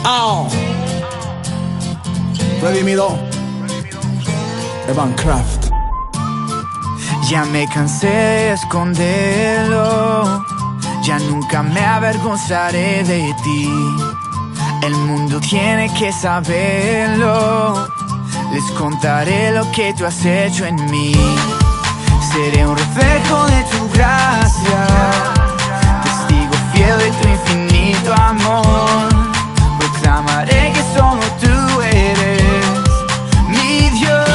Oh. Redimido. Evan Craft. Ya me cansé de esconderlo, ya nunca me avergonzaré de ti. El mundo tiene que saberlo, les contaré lo que tú has hecho en mí. Seré un reflejo de tu gracia, testigo fiel de tu infinito amor. Proclamaré que solo tú eres mi Dios.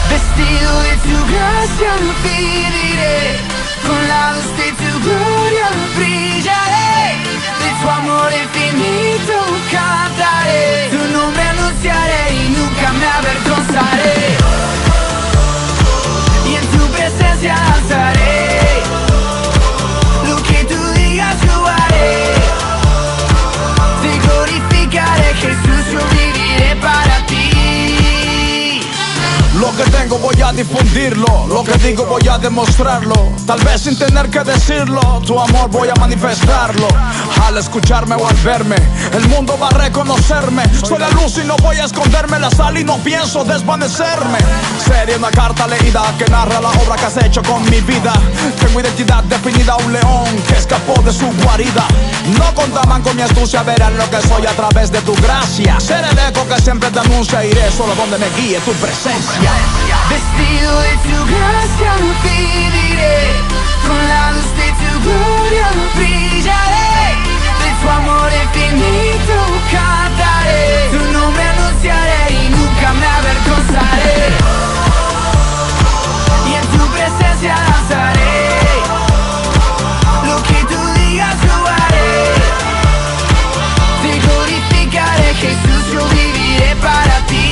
Vestido de tu gracia lo viviré, con la luz de tu gloria brillaré. De tu amor infinito cantaré, tu nombre anunciaré y nunca me avergonzaré. Y en tu presencia danzaré, lo que tú digas yo haré. Te glorificaré, Jesús, yo viviré para ti. Lo que tengo voy a difundirlo, lo que digo voy a demostrarlo. Tal vez sin tener que decirlo, tu amor voy a manifestarlo. Al escucharme o al verme, el mundo va a reconocerme. Soy la luz y no voy a esconderme, la sal y no pienso desvanecerme. Sería una carta leída que narra la obra que has hecho con mi vida. Tengo identidad definida, un león que escapó de su guarida. No contaban con mi astucia, verán lo que soy a través de tu gracia. Seré el eco que siempre te anuncia, iré solo donde me guíe tu presencia. Vestido de tu gracia lo viviré, con la luz de tu gloria brillaré. De tu amor infinito cantaré, tu nombre anunciaré y nunca me avergonzaré. Y en tu presencia danzaré, lo que tú digas yo haré. Te glorificaré, Jesús, yo viviré para ti.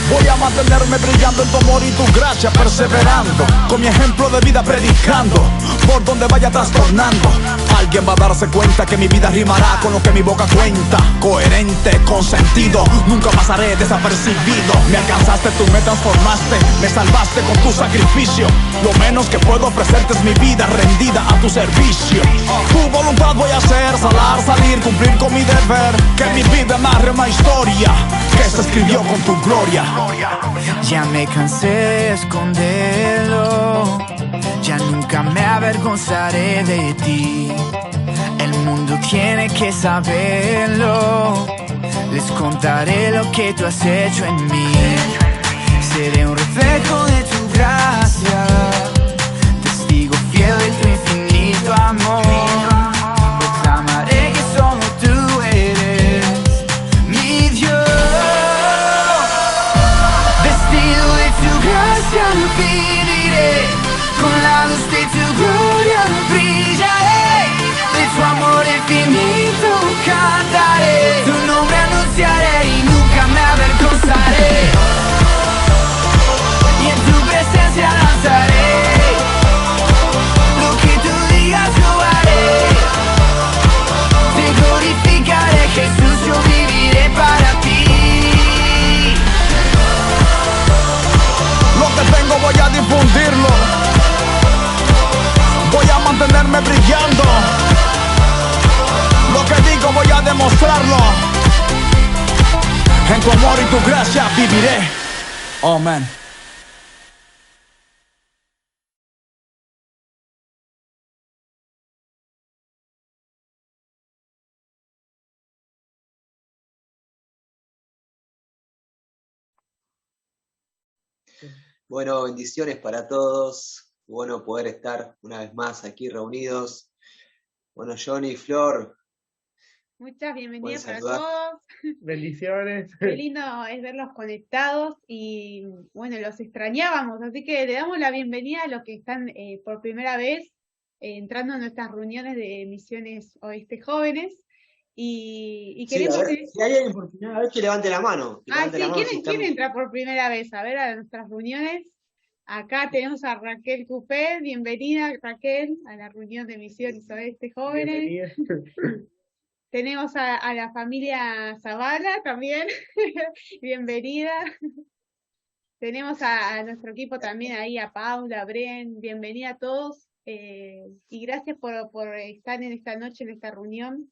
Voy a mantenerme brillando en tu amor y tu gracia, perseverando, con mi ejemplo de vida predicando, por donde vaya trastornando. Alguien va a darse cuenta que mi vida rimará con lo que mi boca cuenta. Coherente, con sentido, nunca pasaré desapercibido. Me alcanzaste, tú me transformaste, me salvaste con tu sacrificio. Lo menos que puedo ofrecerte es mi vida rendida a tu servicio. Tu voluntad voy a hacer, salir, cumplir con mi deber. Que mi vida narre una historia que se escribió con tu gloria. Ya me cansé de esconderlo, ya nunca me avergonzaré de ti. El mundo tiene que saberlo, les contaré lo que tú has hecho en mí. Seré un reflejo de tu gracia, testigo fiel de tu infinito amor. Proclamaré que solo tú eres mi Dios. Vestido de tu gracia lo viviré, con la luz de tu gloria brillaré. De tu amor infinito cantaré, tu nombre anunciaré y nunca me avergonzaré. Y en tu presencia danzaré, lo que tú digas yo haré. Te glorificaré, Jesús, yo viviré para ti. Lo que tengo voy a difundirlo, voy a mantenerme brillando. Lo que digo voy a demostrarlo. En tu amor y tu gracia viviré. Amén. Bueno, bendiciones para todos. Bueno poder estar una vez más aquí reunidos. Bueno, Johnny, Flor, Muchas bienvenidas para saludar. todos. Bendiciones. Qué lindo es verlos conectados y bueno, los extrañábamos, así que le damos la bienvenida a los que están por primera vez entrando a nuestras reuniones de Misiones Oeste Jóvenes y Sí, queremos a ver, si hay alguien por primera vez que levante la mano. Que levante la mano si ¿quién están- entra por primera vez a ver a nuestras reuniones? Acá tenemos a Raquel Cupé, bienvenida Raquel a la reunión de Misiones Oeste Jóvenes. Bienvenida. Tenemos a la familia Zavala también, bienvenida. Tenemos a nuestro equipo también ahí, a Paula, a Bren, bienvenida a todos. Y gracias por estar en esta noche, en esta reunión.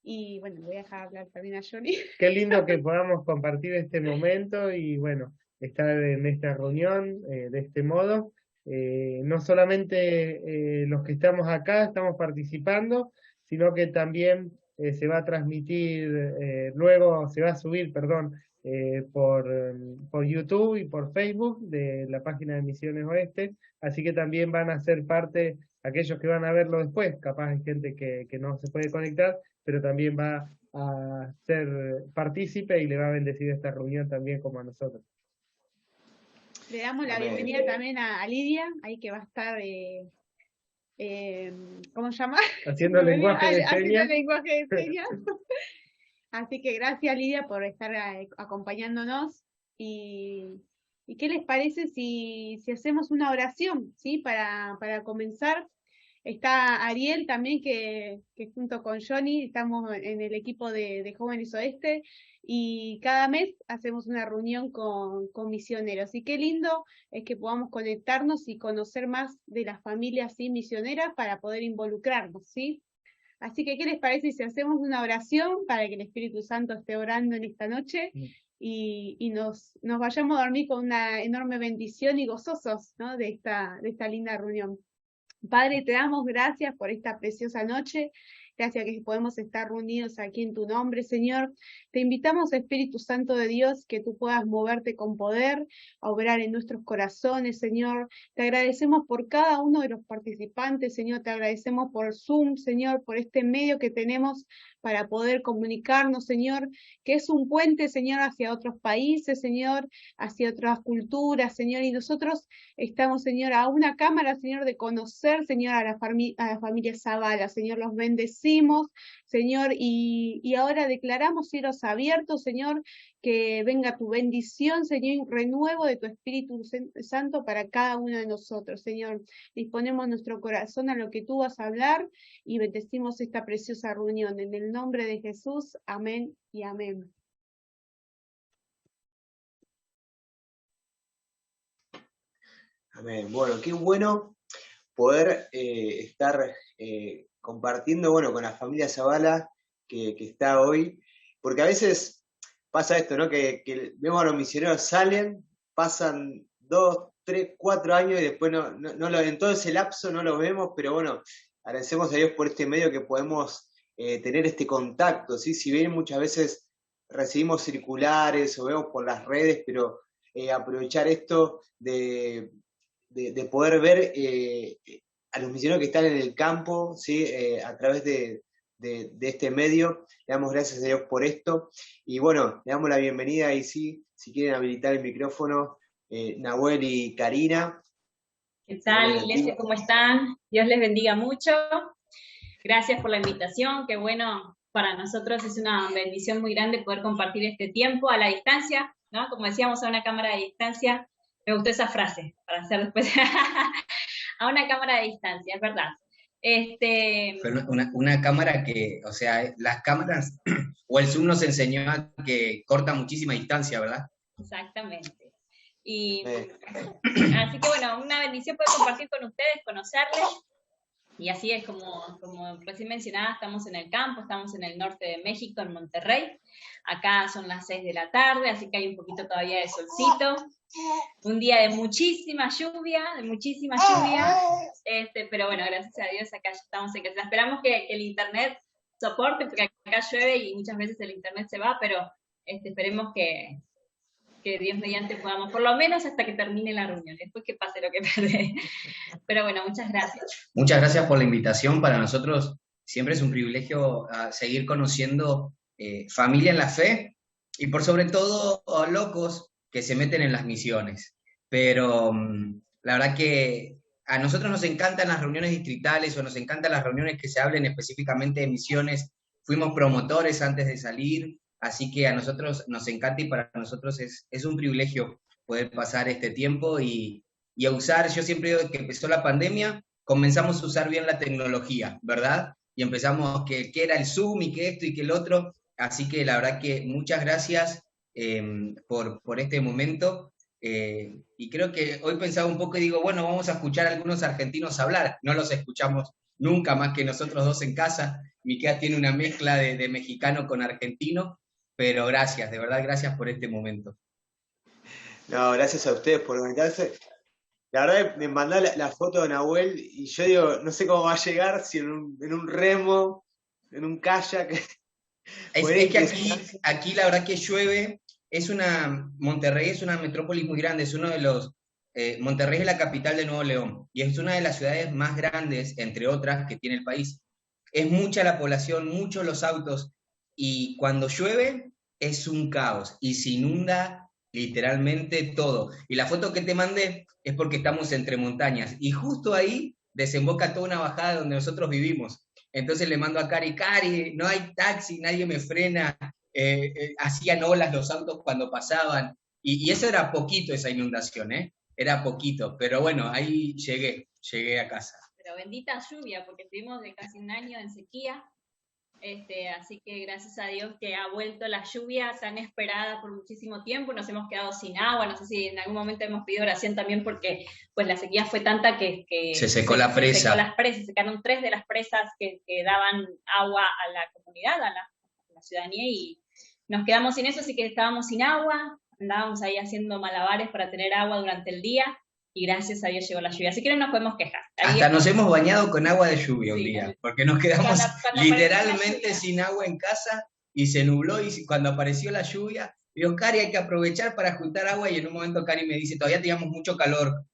Y bueno, voy a dejar hablar también a Johnny. Qué lindo que podamos compartir este momento y bueno, estar en esta reunión de este modo. No solamente los que estamos acá estamos participando, sino que también se va a transmitir, luego se va a subir, perdón, por YouTube y por Facebook de la página de Misiones Oeste, así que también van a ser parte aquellos que van a verlo después, capaz hay gente que no se puede conectar, pero también va a ser partícipe y le va a bendecir esta reunión también como a nosotros. Le damos la Amén. bienvenida también a Lidia, ahí que va a estar, ¿cómo se llama? Haciendo lenguaje de Haciendo señas. lenguaje de señas. Así que gracias, Lidia, por estar acompañándonos. ¿Y qué les parece si hacemos una oración, ¿sí? Para comenzar. Está Ariel también, que junto con Johnny estamos en el equipo de Jóvenes Oeste, y cada mes hacemos una reunión con misioneros. Y qué lindo es que podamos conectarnos y conocer más de las familias, ¿sí?, misioneras, para poder involucrarnos, ¿sí? Así que, ¿qué les parece si hacemos una oración para que el Espíritu Santo esté orando en esta noche y nos vayamos a dormir con una enorme bendición y gozosos, ¿no?, de esta linda reunión? Padre, te damos gracias por esta preciosa noche. Gracias que podemos estar reunidos aquí en tu nombre, Señor. Te invitamos, Espíritu Santo de Dios, que tú puedas moverte con poder, a obrar en nuestros corazones, Señor. Te agradecemos por cada uno de los participantes, Señor. Te agradecemos por Zoom, Señor, por este medio que tenemos para poder comunicarnos, Señor, que es un puente, Señor, hacia otros países, Señor, hacia otras culturas, Señor. Y nosotros estamos, Señor, a una cámara, Señor, de conocer, Señor, a la familia Zavala, Señor. Los bendecimos, Señor, y ahora declaramos cielos abiertos, Señor, que venga tu bendición, Señor, y renuevo de tu Espíritu Santo para cada uno de nosotros, Señor. Disponemos nuestro corazón a lo que tú vas a hablar y bendecimos esta preciosa reunión. En el nombre de Jesús, amén y amén. Amén. Bueno, qué bueno poder estar compartiendo, bueno, con la familia Zavala que está hoy, porque a veces pasa esto, ¿no? Que vemos a los misioneros salen, pasan 2, 3, 4 años y después en todo ese lapso no los vemos, pero bueno, agradecemos a Dios por este medio que podemos tener este contacto, ¿sí? Si bien muchas veces recibimos circulares o vemos por las redes, pero aprovechar esto de poder ver a los misioneros que están en el campo, ¿sí? A través de este medio. Le damos gracias a Dios por esto. Y bueno, le damos la bienvenida y sí, si quieren habilitar el micrófono, Nahuel y Karina. ¿Qué tal, Iglesia? ¿Cómo están? Dios les bendiga mucho. Gracias por la invitación. Qué bueno, para nosotros es una bendición muy grande poder compartir este tiempo a la distancia, ¿no? Como decíamos, a una cámara de distancia. Me gustó esa frase, para hacer después. A una cámara de distancia, es verdad. Pero una cámara que, o sea, las cámaras, o el Zoom nos enseñó a que corta muchísima distancia, ¿verdad? Exactamente. Y así que bueno, una bendición poder compartir con ustedes, conocerles. Y así es como recién mencionaba, estamos en el campo, estamos en el norte de México, en Monterrey. Acá son las 6 de la tarde, así que hay un poquito todavía de solcito. Un día de muchísima lluvia, pero bueno, gracias a Dios acá ya estamos en casa. Esperamos que el internet soporte, porque acá llueve y muchas veces el internet se va, pero esperemos que Dios mediante podamos, por lo menos hasta que termine la reunión, después que pase lo que pase. Pero bueno, muchas gracias. Muchas gracias por la invitación. Para nosotros siempre es un privilegio seguir conociendo familia en la fe y por sobre todo locos que se meten en las misiones. Pero la verdad que a nosotros nos encantan las reuniones distritales o nos encantan las reuniones que se hablen específicamente de misiones. Fuimos promotores antes de salir. Así que a nosotros nos encanta y para nosotros es un privilegio poder pasar este tiempo y a usar, yo siempre digo que empezó la pandemia, comenzamos a usar bien la tecnología, ¿verdad? Y empezamos que era el Zoom y que esto y que el otro, así que la verdad que muchas gracias por este momento Y creo que hoy pensaba un poco y digo, bueno, vamos a escuchar a algunos argentinos hablar. No los escuchamos nunca más que nosotros dos en casa. Miquea tiene una mezcla de mexicano con argentino, pero gracias, de verdad, gracias por este momento. No, gracias a ustedes por conectarse. La verdad me mandó la foto de Nahuel y yo digo, no sé cómo va a llegar, si en un remo, en un kayak. Es que aquí la verdad que llueve, Monterrey es una metrópolis muy grande, es uno de los, Monterrey es la capital de Nuevo León, y es una de las ciudades más grandes, entre otras, que tiene el país. Es mucha la población, muchos los autos, y cuando llueve es un caos, y se inunda literalmente todo. Y la foto que te mandé es porque estamos entre montañas, y justo ahí desemboca toda una bajada donde nosotros vivimos. Entonces le mando a Cari, no hay taxi, nadie me frena, hacían olas los autos cuando pasaban, y eso era poquito, esa inundación, era poquito, pero bueno, ahí llegué a casa. Pero bendita lluvia, porque estuvimos de casi un año en sequía, así que gracias a Dios que ha vuelto la lluvia tan esperada por muchísimo tiempo, nos hemos quedado sin agua, no sé si en algún momento hemos pedido oración también porque pues la sequía fue tanta que se secó la presa. Se secó las presas, secaron 3 de las presas que daban agua a la comunidad, a la ciudadanía, y nos quedamos sin eso, así que estábamos sin agua, andábamos ahí haciendo malabares para tener agua durante el día, y gracias a Dios llegó la lluvia, así que no nos podemos quejar. Hasta nos hemos bañado con agua de lluvia un día, porque nos quedamos cuando literalmente sin agua en casa, y se nubló, y cuando apareció la lluvia, digo, Cari, hay que aprovechar para juntar agua, y en un momento Cari me dice, todavía teníamos mucho calor,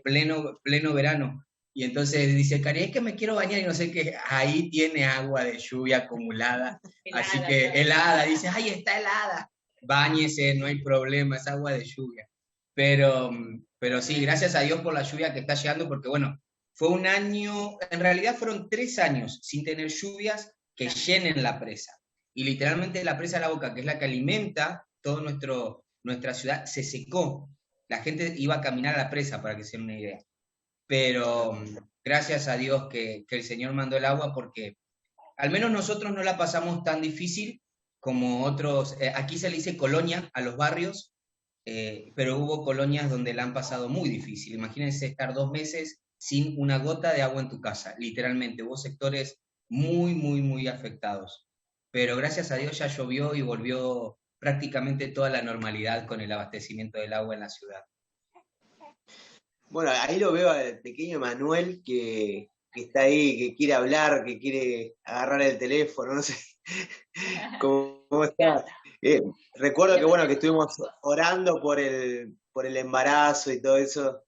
pleno verano, y entonces dice, Cari, es que me quiero bañar, y no sé qué, ahí tiene agua de lluvia acumulada, así que helada, dice, ay, está helada, báñese, no hay problema, es agua de lluvia. Pero sí, gracias a Dios por la lluvia que está llegando, porque bueno, fue un año, en realidad fueron 3 años sin tener lluvias que llenen la presa. Y literalmente la presa de la Boca, que es la que alimenta toda nuestra ciudad, se secó. La gente iba a caminar a la presa, para que se den una idea. Pero gracias a Dios que el Señor mandó el agua, porque al menos nosotros no la pasamos tan difícil como otros. Aquí se le dice colonia a los barrios, pero hubo colonias donde la han pasado muy difícil. Imagínense estar 2 meses sin una gota de agua en tu casa, literalmente. Hubo sectores muy, muy, muy afectados. Pero gracias a Dios ya llovió y volvió prácticamente toda la normalidad con el abastecimiento del agua en la ciudad. Bueno, ahí lo veo al pequeño Manuel que está ahí, que quiere hablar, que quiere agarrar el teléfono, no sé cómo está. Recuerdo que bueno, que estuvimos orando por el embarazo y todo eso.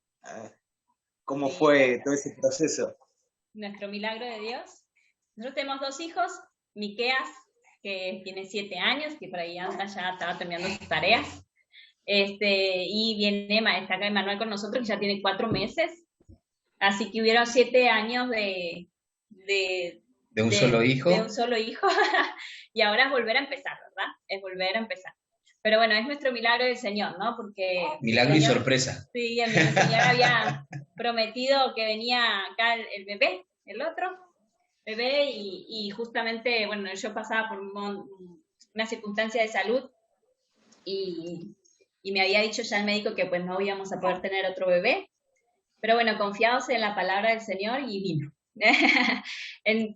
¿Cómo fue todo ese proceso? Nuestro milagro de Dios. Nosotros tenemos 2 hijos, Miqueas, que tiene 7 años, que por ahí anda, ya estaba terminando sus tareas. Y viene, está acá Emanuel con nosotros, que ya tiene 4 meses. Así que hubieron 7 años de un solo hijo. De un solo hijo. Y ahora es volver a empezar, ¿verdad? Es volver a empezar. Pero bueno, es nuestro milagro del Señor, ¿no? Porque milagro y sorpresa. Sí, el Señor había prometido que venía acá el bebé, el otro bebé, y justamente, bueno, yo pasaba por una circunstancia de salud y me había dicho ya el médico que pues no íbamos a poder tener otro bebé, pero bueno, confiados en la palabra del Señor, y vino.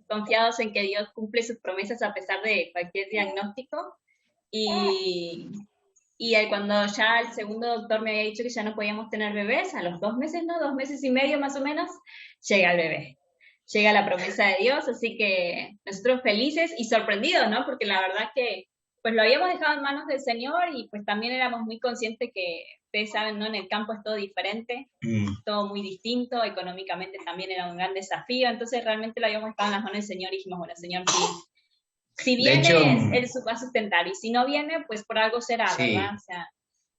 Confiados en que Dios cumple sus promesas a pesar de cualquier diagnóstico, y cuando ya el segundo doctor me había dicho que ya no podíamos tener bebés, a los 2 meses, ¿no? 2 meses y medio más o menos, llega el bebé. Llega la promesa de Dios, así que nosotros felices y sorprendidos, ¿no? Porque la verdad que pues lo habíamos dejado en manos del Señor, y pues también éramos muy conscientes que, ustedes saben, ¿no? En el campo es todo diferente, todo muy distinto, económicamente también era un gran desafío, entonces realmente lo habíamos dejado en las manos del Señor y dijimos, bueno, Señor, si viene, hecho, Él va a sustentar, y si no viene, pues por algo será, sí. ¿Verdad? O sea,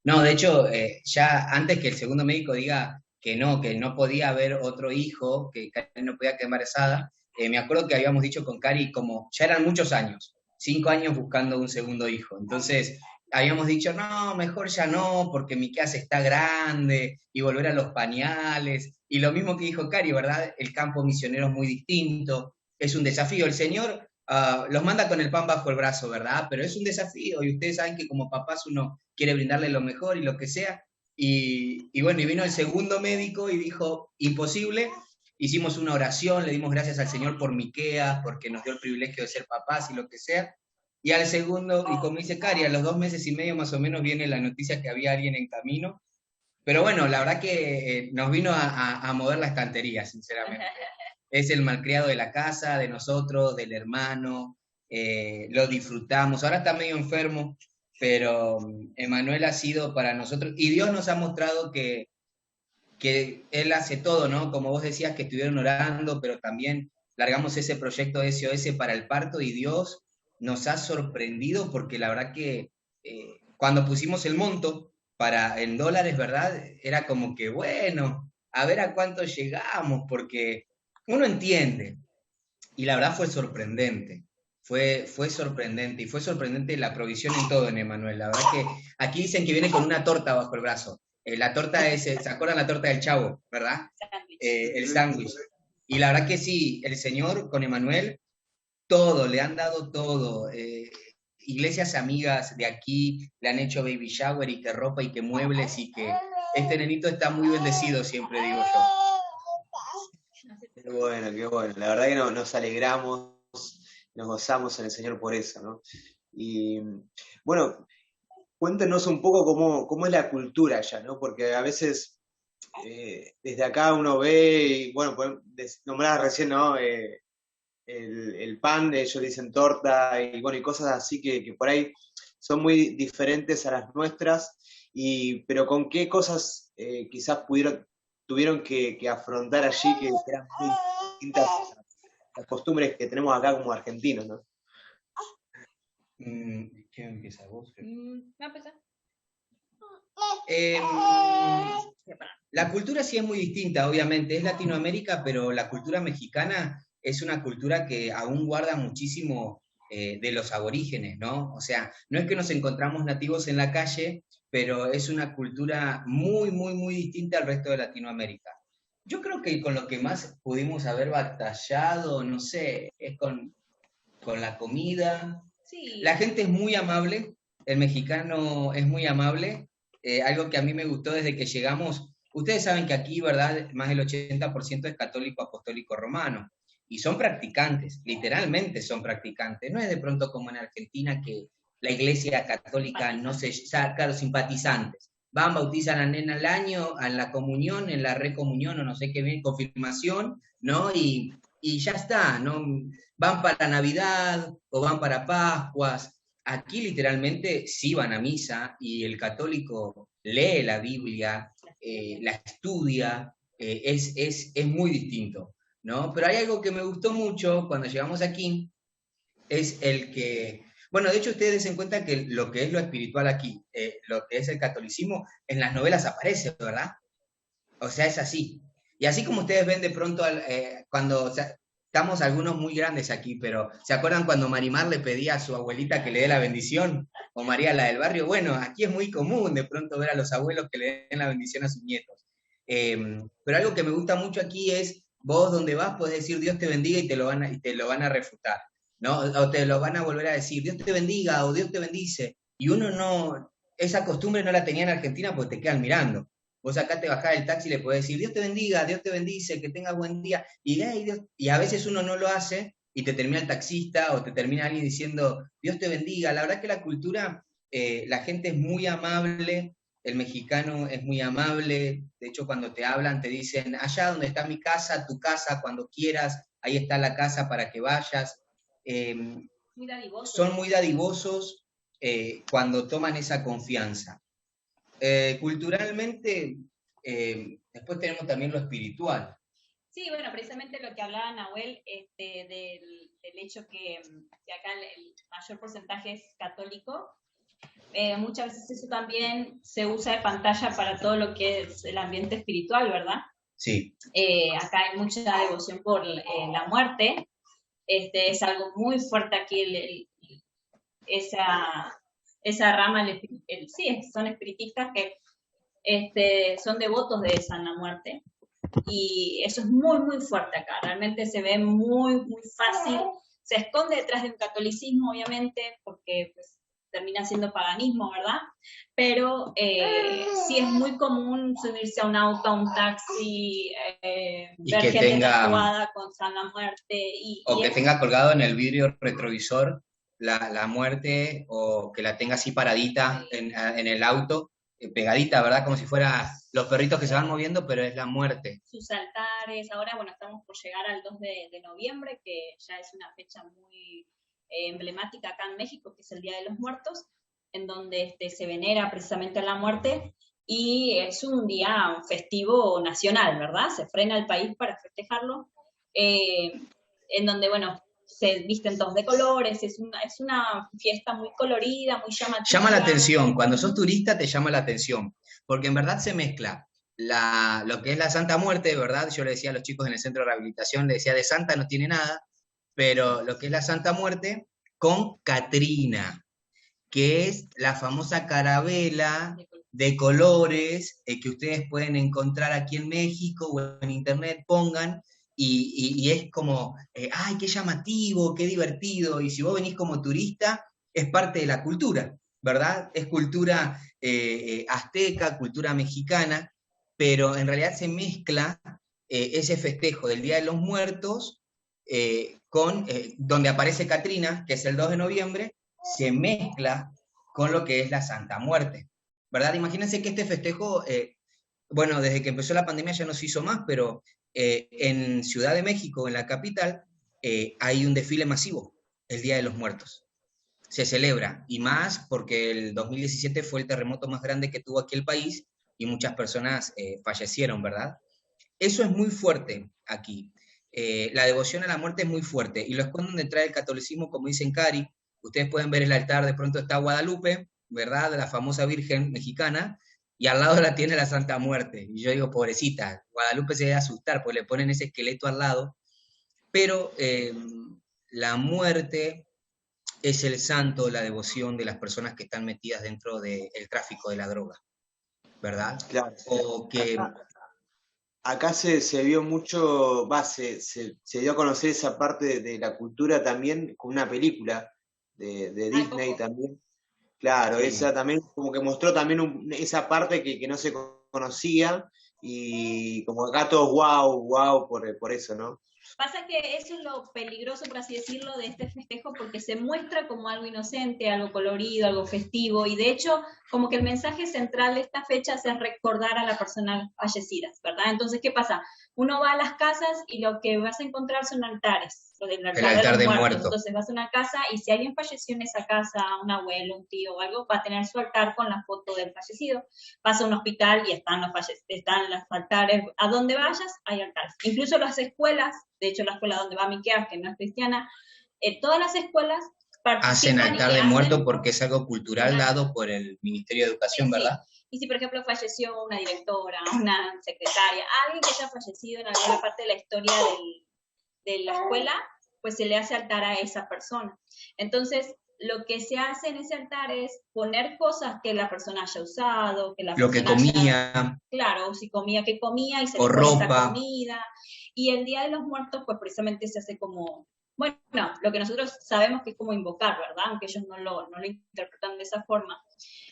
no, de hecho, ya antes que el segundo médico diga que no podía haber otro hijo, que Cari no podía quedar embarazada, me acuerdo que habíamos dicho con Cari, como ya eran muchos años, 5 años buscando un segundo hijo, entonces habíamos dicho, no, mejor ya no, porque Miqueas está grande, y volver a los pañales, y lo mismo que dijo Cari, ¿verdad? El campo misionero es muy distinto, es un desafío, el Señor los manda con el pan bajo el brazo, ¿verdad? Pero es un desafío, y ustedes saben que como papás uno quiere brindarle lo mejor y lo que sea, Y bueno, y vino el segundo médico y dijo, imposible. Hicimos una oración, le dimos gracias al Señor por Miqueas, porque nos dio el privilegio de ser papás y lo que sea. Y al segundo, y como dice Cari, a los 2 meses y medio más o menos viene la noticia que había alguien en camino. Pero bueno, la verdad que nos vino a mover la estantería, sinceramente. Es el malcriado de la casa, de nosotros, del hermano, lo disfrutamos. Ahora está medio enfermo, pero Emanuel ha sido para nosotros, y Dios nos ha mostrado que Él hace todo, ¿no? Como vos decías que estuvieron orando, pero también largamos ese proyecto de SOS para el parto y Dios nos ha sorprendido porque la verdad que cuando pusimos el monto en dólares, ¿verdad? Era como que, bueno, a ver a cuánto llegamos, porque uno entiende, y la verdad fue sorprendente. Fue sorprendente, y fue sorprendente la provisión en todo en Emanuel. La verdad que aquí dicen que viene con una torta bajo el brazo. La torta es, ¿se acuerdan la torta del Chavo, verdad? El sándwich. Y la verdad que sí, el Señor con Emanuel, todo, le han dado todo. Iglesias amigas de aquí le han hecho baby shower y que ropa y que muebles y que este nenito está muy bendecido, siempre digo yo. Qué bueno, qué bueno. La verdad que nos alegramos, nos gozamos en el Señor por eso, ¿no? Y bueno, cuéntenos un poco cómo es la cultura allá, ¿no? Porque a veces desde acá uno ve, y bueno, nombraba recién, ¿no? El pan, ellos dicen torta, y bueno, y cosas así que por ahí son muy diferentes a las nuestras, pero con qué cosas quizás tuvieron que afrontar allí que eran muy distintas a las costumbres que tenemos acá como argentinos, ¿no? ¿Quién empieza? ¿Vos? ¿Va a empezar? La cultura sí es muy distinta, obviamente, es Latinoamérica, pero la cultura mexicana es una cultura que aún guarda muchísimo de los aborígenes, ¿no? O sea, no es que nos encontramos nativos en la calle, pero es una cultura muy, muy, muy distinta al resto de Latinoamérica. Yo creo que con lo que más pudimos haber batallado, no sé, es con la comida. Sí. La gente es muy amable, el mexicano es muy amable, algo que a mí me gustó desde que llegamos. Ustedes saben que aquí, ¿verdad? Más del 80% es católico apostólico romano. Y son practicantes, literalmente son practicantes. No es de pronto como en Argentina que la iglesia católica no se saca los simpatizantes. Van, bautizan a nena al año, a la comunión, en la recomunión o no sé qué bien, confirmación, ¿no? Y ya está, ¿no? Van para Navidad o van para Pascuas. Aquí literalmente sí van a misa y el católico lee la Biblia, la estudia, es muy distinto, ¿no? Pero hay algo que me gustó mucho cuando llegamos aquí, es el que, bueno, de hecho ustedes den cuenta que lo que es lo espiritual aquí, lo que es el catolicismo, en las novelas aparece, ¿verdad? O sea, es así. Y así como ustedes ven de pronto cuando, o sea, estamos algunos muy grandes aquí, pero ¿se acuerdan cuando Marimar le pedía a su abuelita que le dé la bendición? O María, la del barrio. Bueno, aquí es muy común de pronto ver a los abuelos que le den la bendición a sus nietos. Pero algo que me gusta mucho aquí es, vos donde vas podés decir Dios te bendiga y te lo van a refutar, ¿no? O te lo van a volver a decir, Dios te bendiga o Dios te bendice. Y uno no, esa costumbre no la tenía en Argentina porque te quedan mirando. Vos acá te bajás del taxi y le podés decir, Dios te bendiga, Dios te bendice, que tengas buen día. Y a veces uno no lo hace y te termina el taxista o te termina alguien diciendo, Dios te bendiga. La verdad que la cultura, la gente es muy amable, el mexicano es muy amable. De hecho, cuando te hablan te dicen, allá donde está mi casa, tu casa, cuando quieras, ahí está la casa para que vayas. Muy dadivosos. Son muy dadivosos cuando toman esa confianza. Culturalmente, después tenemos también lo espiritual. Sí, bueno, precisamente lo que hablaba Nahuel, del hecho que acá el mayor porcentaje es católico, muchas veces eso también se usa de pantalla para todo lo que es el ambiente espiritual, ¿verdad? Sí. Acá hay mucha devoción por la muerte, es algo muy fuerte aquí, esa rama, sí, son espiritistas que son devotos de Santa Muerte, y eso es muy, muy fuerte acá, realmente se ve muy, muy fácil, se esconde detrás de un catolicismo, obviamente, porque pues, termina siendo paganismo, ¿verdad? Pero sí es muy común subirse a un auto, a un taxi, Y ver que gente tenga, tatuada con la muerte. o que tenga colgado en el vidrio retrovisor la muerte, o que la tenga así paradita en el auto, pegadita, ¿verdad? Como si fuera los perritos que se van moviendo, pero es la muerte. Sus altares. Ahora, bueno, estamos por llegar al 2 de noviembre, que ya es una fecha muy emblemática acá en México, que es el Día de los Muertos, en donde se venera precisamente a la muerte, y es un día festivo nacional, ¿verdad? Se frena el país para festejarlo, en donde, bueno, se visten todos de colores, es una fiesta muy colorida, muy llamativa. Llama la atención, cuando sos turista te llama la atención, porque en verdad se mezcla lo que es la Santa Muerte, ¿verdad? Yo le decía a los chicos en el centro de rehabilitación, le decía, de santa no tiene nada, pero lo que es la Santa Muerte con Catrina, que es la famosa carabela de colores que ustedes pueden encontrar aquí en México o en internet, pongan, y es como, ¡ay, qué llamativo, qué divertido! Y si vos venís como turista, es parte de la cultura, ¿verdad? Es cultura azteca, cultura mexicana, pero en realidad se mezcla ese festejo del Día de los Muertos con donde aparece Catrina, que es el 2 de noviembre, se mezcla con lo que es la Santa Muerte, ¿verdad? Imagínense que este festejo, bueno, desde que empezó la pandemia ya no se hizo más, pero en Ciudad de México, en la capital, hay un desfile masivo, el Día de los Muertos. Se celebra, y más porque el 2017 fue el terremoto más grande que tuvo aquí el país, y muchas personas fallecieron, ¿verdad? Eso es muy fuerte aquí. La devoción a la muerte es muy fuerte, y lo esconde donde trae el catolicismo, como dicen Cari. Ustedes pueden ver el altar, de pronto está Guadalupe, ¿verdad? La famosa Virgen mexicana, y al lado la tiene la Santa Muerte. Y yo digo, pobrecita, Guadalupe se debe asustar, pues le ponen ese esqueleto al lado. Pero la muerte es el santo, la devoción de las personas que están metidas dentro del tráfico de la droga, ¿verdad? Claro. O que... Acá se vio mucho, se dio a conocer esa parte de la cultura también con una película de Disney Coco. también. Claro, Sí. esa también como que mostró también esa parte que no se conocía, y como acá todos wow por eso, ¿no? Pasa que eso es lo peligroso, por así decirlo, de este festejo, porque se muestra como algo inocente, algo colorido, algo festivo, y de hecho, como que el mensaje central de esta fecha es recordar a las personas fallecidas, ¿verdad? Entonces, ¿qué pasa? Uno va a las casas y lo que vas a encontrar son altares, el altar de muertos. Entonces vas a una casa y si alguien falleció en esa casa, un abuelo, un tío o algo, va a tener su altar con la foto del fallecido. Vas a un hospital y están los altares. A donde vayas hay altares. Incluso las escuelas, de hecho la escuela donde va Miqueas, que no es cristiana, todas las escuelas hacen participan altar y de hacen- muerto porque es algo cultural dado por el Ministerio de Educación, Sí, sí. ¿verdad? Y si, por ejemplo, falleció una directora, una secretaria, alguien que haya fallecido en alguna parte de la historia de la escuela, pues se le hace altar a esa persona. Entonces, lo que se hace en ese altar es poner cosas que la persona haya usado, que la Lo que persona comía, claro, si comía, qué comía, y se o le pone esa ropa. comida. Y el Día de los Muertos, pues precisamente se hace como, bueno, lo que nosotros sabemos que es como invocar, ¿verdad? Aunque ellos no lo interpretan de esa forma.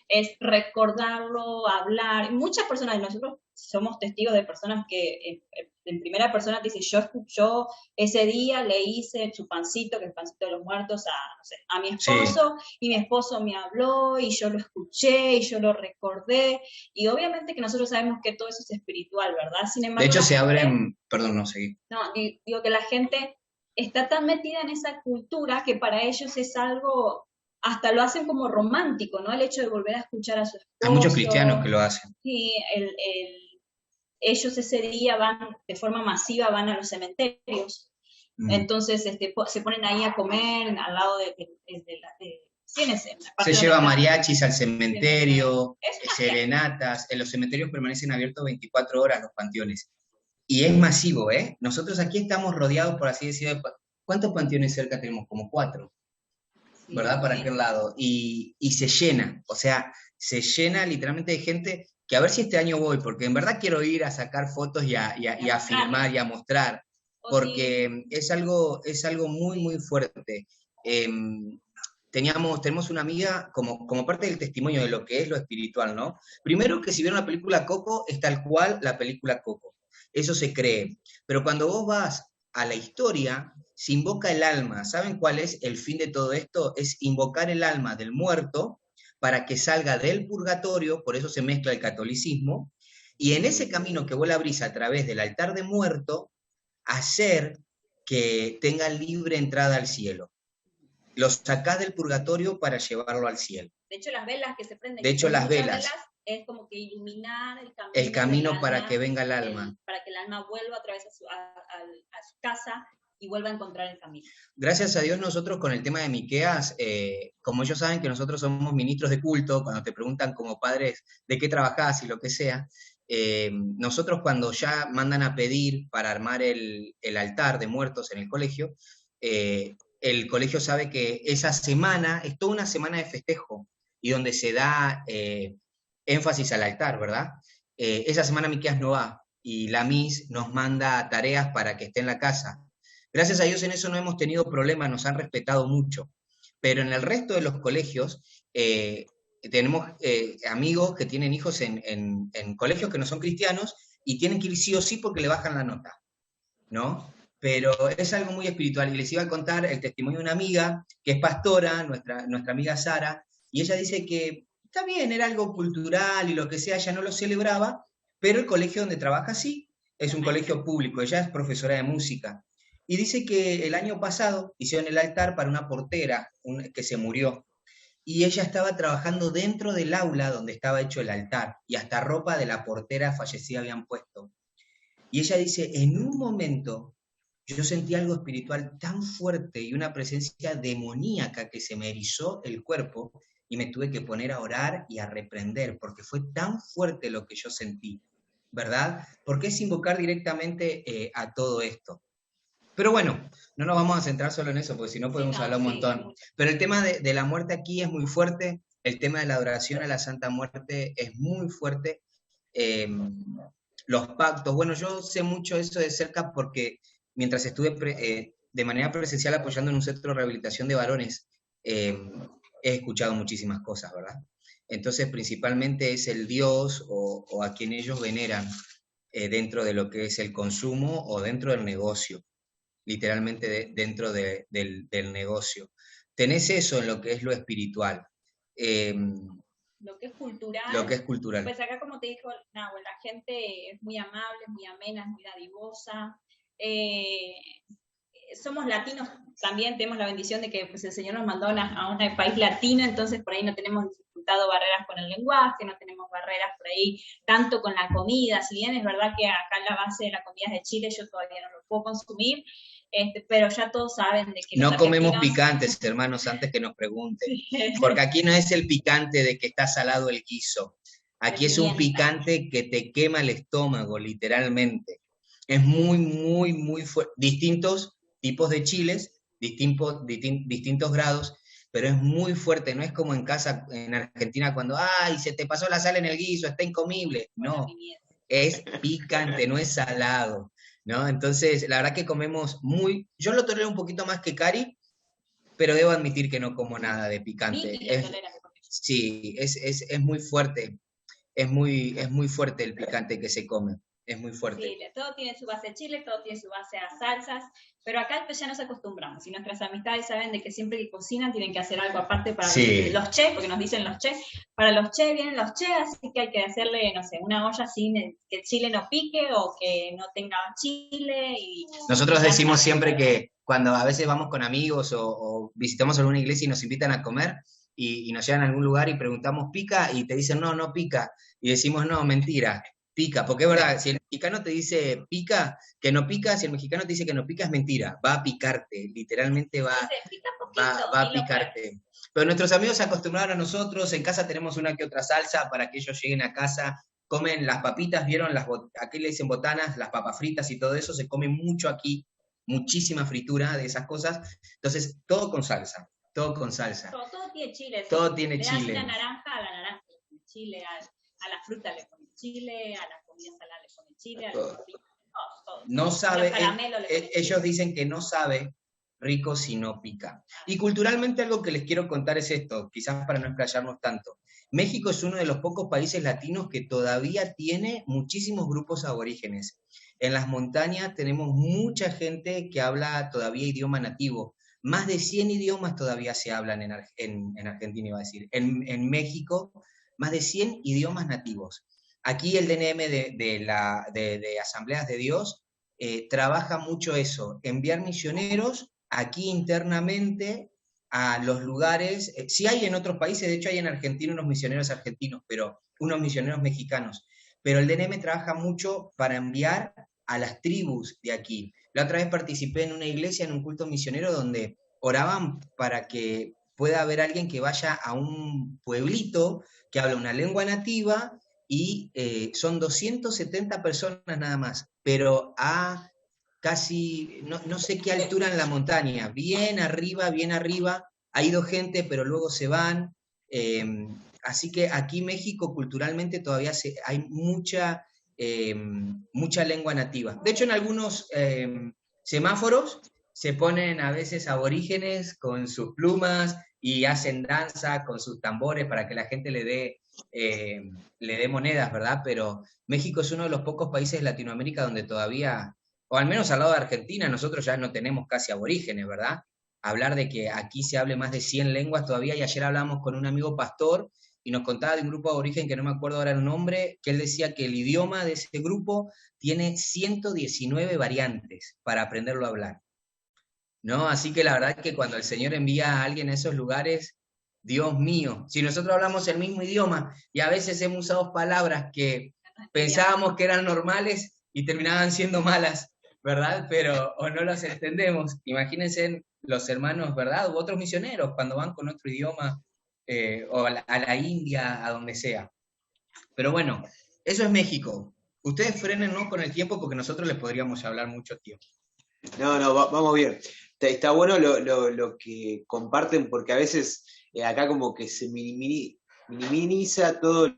Es recordarlo, hablar. Muchas personas, nosotros somos testigos de personas que en primera persona te dicen, yo ese día le hice su pancito, que es el pancito de los muertos, no sé, a mi esposo, y mi esposo me habló, y yo lo escuché, y yo lo recordé, y obviamente que nosotros sabemos que todo eso es espiritual, ¿verdad? Sin embargo, De hecho, la se gente- abren, perdón, no seguí. no, digo que la gente está tan metida en esa cultura que para ellos es algo, hasta lo hacen como romántico, ¿no? El hecho de volver a escuchar a su esposo. Hay muchos cristianos que lo hacen. Sí, ellos ese día van, de forma masiva, van a los cementerios. Entonces se ponen ahí a comer al lado sí, en la parte Se donde lleva está- mariachis al cementerio, Es una serenatas. En los cementerios permanecen abiertos 24 horas los panteones. Y es masivo, ¿eh? Nosotros aquí estamos rodeados, por así decirlo, ¿cuántos panteones cerca tenemos? Como 4, sí, ¿verdad? Para sí. aquel lado. Y se llena, o sea, se llena literalmente de gente que a ver si este año voy, porque en verdad quiero ir a sacar fotos y a filmar y a mostrar, O porque es algo muy, muy fuerte. tenemos una amiga como parte del testimonio de lo que es lo espiritual, ¿no? Primero que si vieron la película Coco, es tal cual la película Coco. Eso se cree. Pero cuando vos vas a la historia, se invoca el alma. ¿Saben cuál es el fin de todo esto? Es invocar el alma del muerto para que salga del purgatorio, por eso se mezcla el catolicismo, y en ese camino que vos le abrís a través del altar de muerto, hacer que tenga libre entrada al cielo. Los sacás del purgatorio para llevarlo al cielo. De hecho, las velas que se prenden, De hecho, las muchas velas. es como que iluminar El camino del para alma, que venga el alma. para que el alma vuelva otra vez a su casa y vuelva a encontrar el camino. Gracias a Dios nosotros con el tema de Miqueas, como ellos saben que nosotros somos ministros de culto, cuando te preguntan como padres de qué trabajás y lo que sea, nosotros cuando ya mandan a pedir para armar el altar de muertos en el colegio colegio sabe que esa semana es toda una semana de festejo y donde se da énfasis al altar, ¿verdad? Esa semana Miqueas no va y la Miss nos manda tareas para que esté en la casa. Gracias a Dios en eso no hemos tenido problemas, nos han respetado mucho. Pero en el resto de los colegios tenemos amigos que tienen hijos en colegios que no son cristianos y tienen que ir sí o sí porque le bajan la nota, ¿no? Pero es algo muy espiritual. Y les iba a contar el testimonio de una amiga que es pastora, nuestra amiga Sara, y ella dice que está bien, era algo cultural y lo que sea, ella no lo celebraba, pero el colegio donde trabaja sí, es un colegio público, ella es profesora de música. Y dice que el año pasado hicieron el altar para una portera que se murió. Y ella estaba trabajando dentro del aula donde estaba hecho el altar, y hasta ropa de la portera fallecida habían puesto. Y ella dice, en un momento yo sentí algo espiritual tan fuerte y una presencia demoníaca que se me erizó el cuerpo y me tuve que poner a orar y a reprender, porque fue tan fuerte lo que yo sentí, ¿verdad? Porque es invocar directamente a todo esto. Pero bueno, no nos vamos a centrar solo en eso, porque si no podemos hablar un montón. Pero el tema de la muerte aquí es muy fuerte, el tema de la adoración a la Santa Muerte es muy fuerte. Los pactos, bueno, yo sé mucho eso de cerca porque mientras estuve de manera presencial apoyando en un centro de rehabilitación de varones, he escuchado muchísimas cosas, ¿verdad? Entonces, principalmente es el Dios o a quien ellos veneran dentro de lo que es el consumo o dentro del negocio, literalmente dentro del negocio. Tenés eso en lo que es lo espiritual. Lo que es cultural. Lo que es cultural. Pues acá, como te dijo Nahuel, la gente es muy amable, es muy amena, es muy dadivosa. Somos latinos también, tenemos la bendición de que pues, el Señor nos mandó a un país latino, entonces por ahí no tenemos dificultado barreras con el lenguaje, no tenemos barreras por ahí tanto con la comida, si bien es verdad que acá la base de la comida es de Chile, yo todavía no lo puedo consumir, pero ya todos saben de que no comemos picantes, hermanos, antes que nos pregunten, porque aquí no es el picante de que está salado el guiso, aquí es un picante que te quema el estómago, literalmente. Es muy, muy, muy fuerte. Distintos tipos de chiles, distintos grados, pero es muy fuerte. No es como en casa, en Argentina, cuando, ¡ay, se te pasó la sal en el guiso, está incomible! No, es picante, no es salado, ¿no? Entonces, la verdad que comemos muy... Yo lo tolero un poquito más que Cari, pero debo admitir que no como nada de picante. Sí, es muy fuerte. Es muy fuerte el picante que se come. Es muy fuerte. Sí, todo tiene su base de chile, todo tiene su base a salsas, pero acá pues ya nos acostumbramos y nuestras amistades saben de que siempre que cocinan tienen que hacer algo aparte para los chefs, porque nos dicen los chefs, para los chefs vienen los chefs, así que hay que hacerle, no sé, una olla sin que el chile no pique o que no tenga chile. Nosotros decimos siempre que cuando a veces vamos con amigos o visitamos alguna iglesia y nos invitan a comer y nos llevan a algún lugar y preguntamos, ¿pica? Y te dicen, no, no pica. Y decimos, no, mentira. Pica, porque es verdad, si el mexicano te dice pica, que no pica, si el mexicano te dice que no pica, es mentira, va a picarte, literalmente va a picarte. Pero nuestros amigos se acostumbraron a nosotros, en casa tenemos una que otra salsa para que ellos lleguen a casa, comen las papitas, ¿vieron? Aquí le dicen botanas, las papas fritas y todo eso, se come mucho aquí, muchísima fritura de esas cosas, entonces todo con salsa, todo con salsa. Todo tiene chile. Todo tiene le chile. Le das una naranja, a la naranja le pone chile, a la fruta le pone chile, a la comida salada le pone chile, a los papitos, todo. No sabe, ellos dicen que no sabe rico si no pica. Y culturalmente algo que les quiero contar es esto, quizás para no explayarnos tanto. México es uno de los pocos países latinos que todavía tiene muchísimos grupos aborígenes. En las montañas tenemos mucha gente que habla todavía idioma nativo. Más de 100 idiomas todavía se hablan en Argentina, iba a decir. En México, más de 100 idiomas nativos. Aquí el DNM de Asambleas de Dios trabaja mucho eso, enviar misioneros aquí internamente a los lugares, sí hay en otros países, de hecho hay en Argentina unos misioneros argentinos, pero unos misioneros mexicanos, pero el DNM trabaja mucho para enviar a las tribus de aquí. La otra vez participé en una iglesia, en un culto misionero, donde oraban para que pueda haber alguien que vaya a un pueblito que habla una lengua nativa y son 270 personas nada más, pero a casi, no sé qué altura en la montaña, bien arriba, ha ido gente, pero luego se van. Así que aquí México culturalmente todavía hay mucha lengua nativa. De hecho, en algunos semáforos se ponen a veces aborígenes con sus plumas y hacen danza con sus tambores para que la gente le dé monedas, ¿verdad? Pero México es uno de los pocos países de Latinoamérica donde todavía, o al menos al lado de Argentina, nosotros ya no tenemos casi aborígenes, ¿verdad? Hablar de que aquí se hable más de 100 lenguas todavía, y ayer hablamos con un amigo pastor y nos contaba de un grupo aborigen que no me acuerdo ahora el nombre, que él decía que el idioma de ese grupo tiene 119 variantes para aprenderlo a hablar, ¿no? Así que la verdad es que cuando el Señor envía a alguien a esos lugares, Dios mío, si nosotros hablamos el mismo idioma y a veces hemos usado palabras que pensábamos que eran normales y terminaban siendo malas, ¿verdad? Pero o no las entendemos. Imagínense los hermanos, ¿verdad? U otros misioneros cuando van con otro idioma o a la India, a donde sea. Pero bueno, eso es México. Ustedes frenen, ¿no?, con el tiempo porque nosotros les podríamos hablar mucho tiempo. No, vamos bien. Está bueno lo que comparten, porque a veces acá como que se minimiza todo el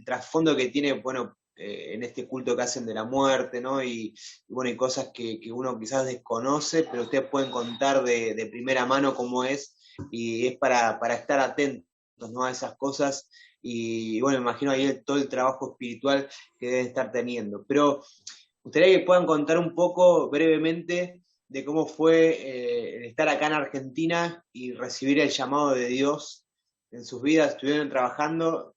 trasfondo que tiene, bueno, en este culto que hacen de la muerte, ¿no? Y bueno, hay cosas que uno quizás desconoce, pero ustedes pueden contar de primera mano cómo es, y es para estar atentos, ¿no?, a esas cosas. Y bueno, me imagino ahí todo el trabajo espiritual que deben estar teniendo. Pero me gustaría que puedan contar un poco brevemente de cómo fue el estar acá en Argentina y recibir el llamado de Dios en sus vidas. Estuvieron trabajando,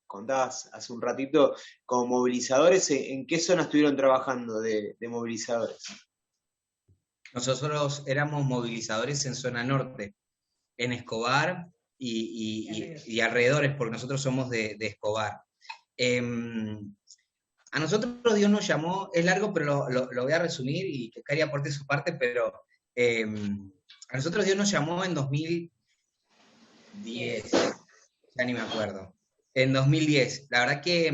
contabas hace un ratito, como movilizadores. ¿En qué zona estuvieron trabajando de movilizadores? Nosotros éramos movilizadores en zona norte, en Escobar y alrededores, porque nosotros somos de Escobar. A nosotros Dios nos llamó, es largo, pero lo voy a resumir y que Cari aporte su parte, pero a nosotros Dios nos llamó en 2010, ya ni me acuerdo, en 2010. La verdad que,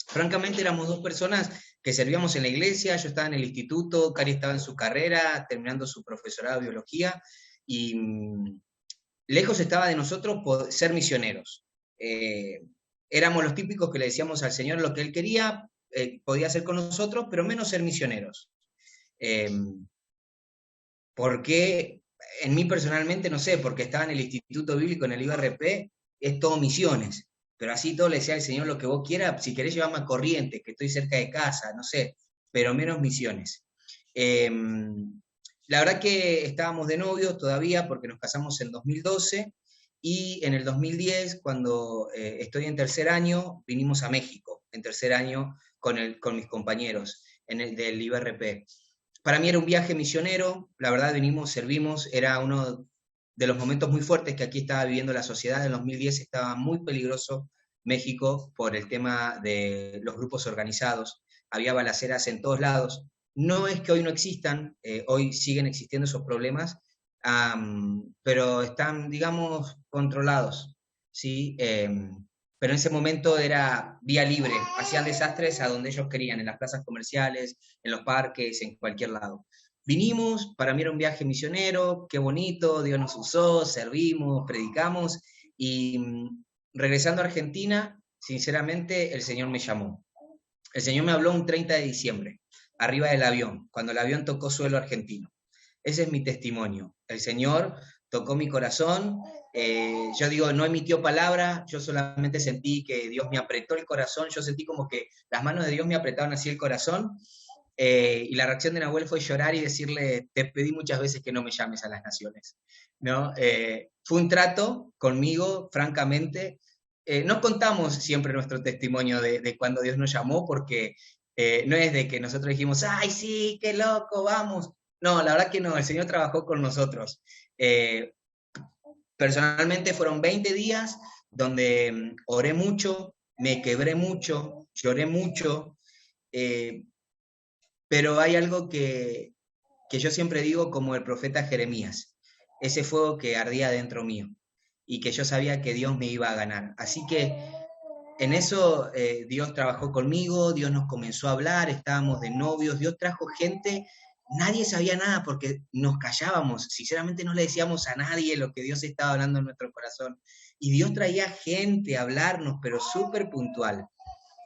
francamente, éramos dos personas que servíamos en la iglesia. Yo estaba en el instituto, Cari estaba en su carrera, terminando su profesorado de biología, y lejos estaba de nosotros ser misioneros. Éramos los típicos que le decíamos al Señor lo que Él quería, podía hacer con nosotros, pero menos ser misioneros. Porque en mí personalmente, no sé, porque estaba en el Instituto Bíblico, en el IBRP, es todo misiones. Pero así todo le decía al Señor lo que vos quieras, si querés llevarme a Corrientes, que estoy cerca de casa, no sé, pero menos misiones. La verdad que estábamos de novios todavía porque nos casamos en 2012, y en el 2010, cuando estoy en tercer año, vinimos a México, en tercer año, con mis compañeros del IBRP. Para mí era un viaje misionero, la verdad vinimos, servimos, era uno de los momentos muy fuertes que aquí estaba viviendo la sociedad. En 2010 estaba muy peligroso México por el tema de los grupos organizados, había balaceras en todos lados. No es que hoy no existan, hoy siguen existiendo esos problemas, pero están, digamos, controlados, ¿sí? Pero en ese momento era vía libre, hacían desastres a donde ellos querían, en las plazas comerciales, en los parques, en cualquier lado. Vinimos, para mí era un viaje misionero, qué bonito, Dios nos usó, servimos, predicamos, y regresando a Argentina, sinceramente, el Señor me llamó. El Señor me habló un 30 de diciembre, arriba del avión, cuando el avión tocó suelo argentino. Ese es mi testimonio. El Señor tocó mi corazón, yo digo, no emitió palabra, yo solamente sentí que Dios me apretó el corazón, yo sentí como que las manos de Dios me apretaban así el corazón, y la reacción de Nahuel fue llorar y decirle, te pedí muchas veces que no me llames a las naciones, ¿no? Fue un trato conmigo, francamente. No contamos siempre nuestro testimonio de cuando Dios nos llamó, porque no es de que nosotros dijimos, ¡ay, sí, qué loco, vamos! No, la verdad que no, el Señor trabajó con nosotros. Personalmente fueron 20 días donde oré mucho, me quebré mucho, lloré mucho, pero hay algo que yo siempre digo como el profeta Jeremías, ese fuego que ardía dentro mío y que yo sabía que Dios me iba a ganar. Así que en eso Dios trabajó conmigo, Dios nos comenzó a hablar, estábamos de novios, Dios trajo gente, nadie sabía nada porque nos callábamos, sinceramente no le decíamos a nadie lo que Dios estaba hablando en nuestro corazón. Y Dios traía gente a hablarnos, pero súper puntual.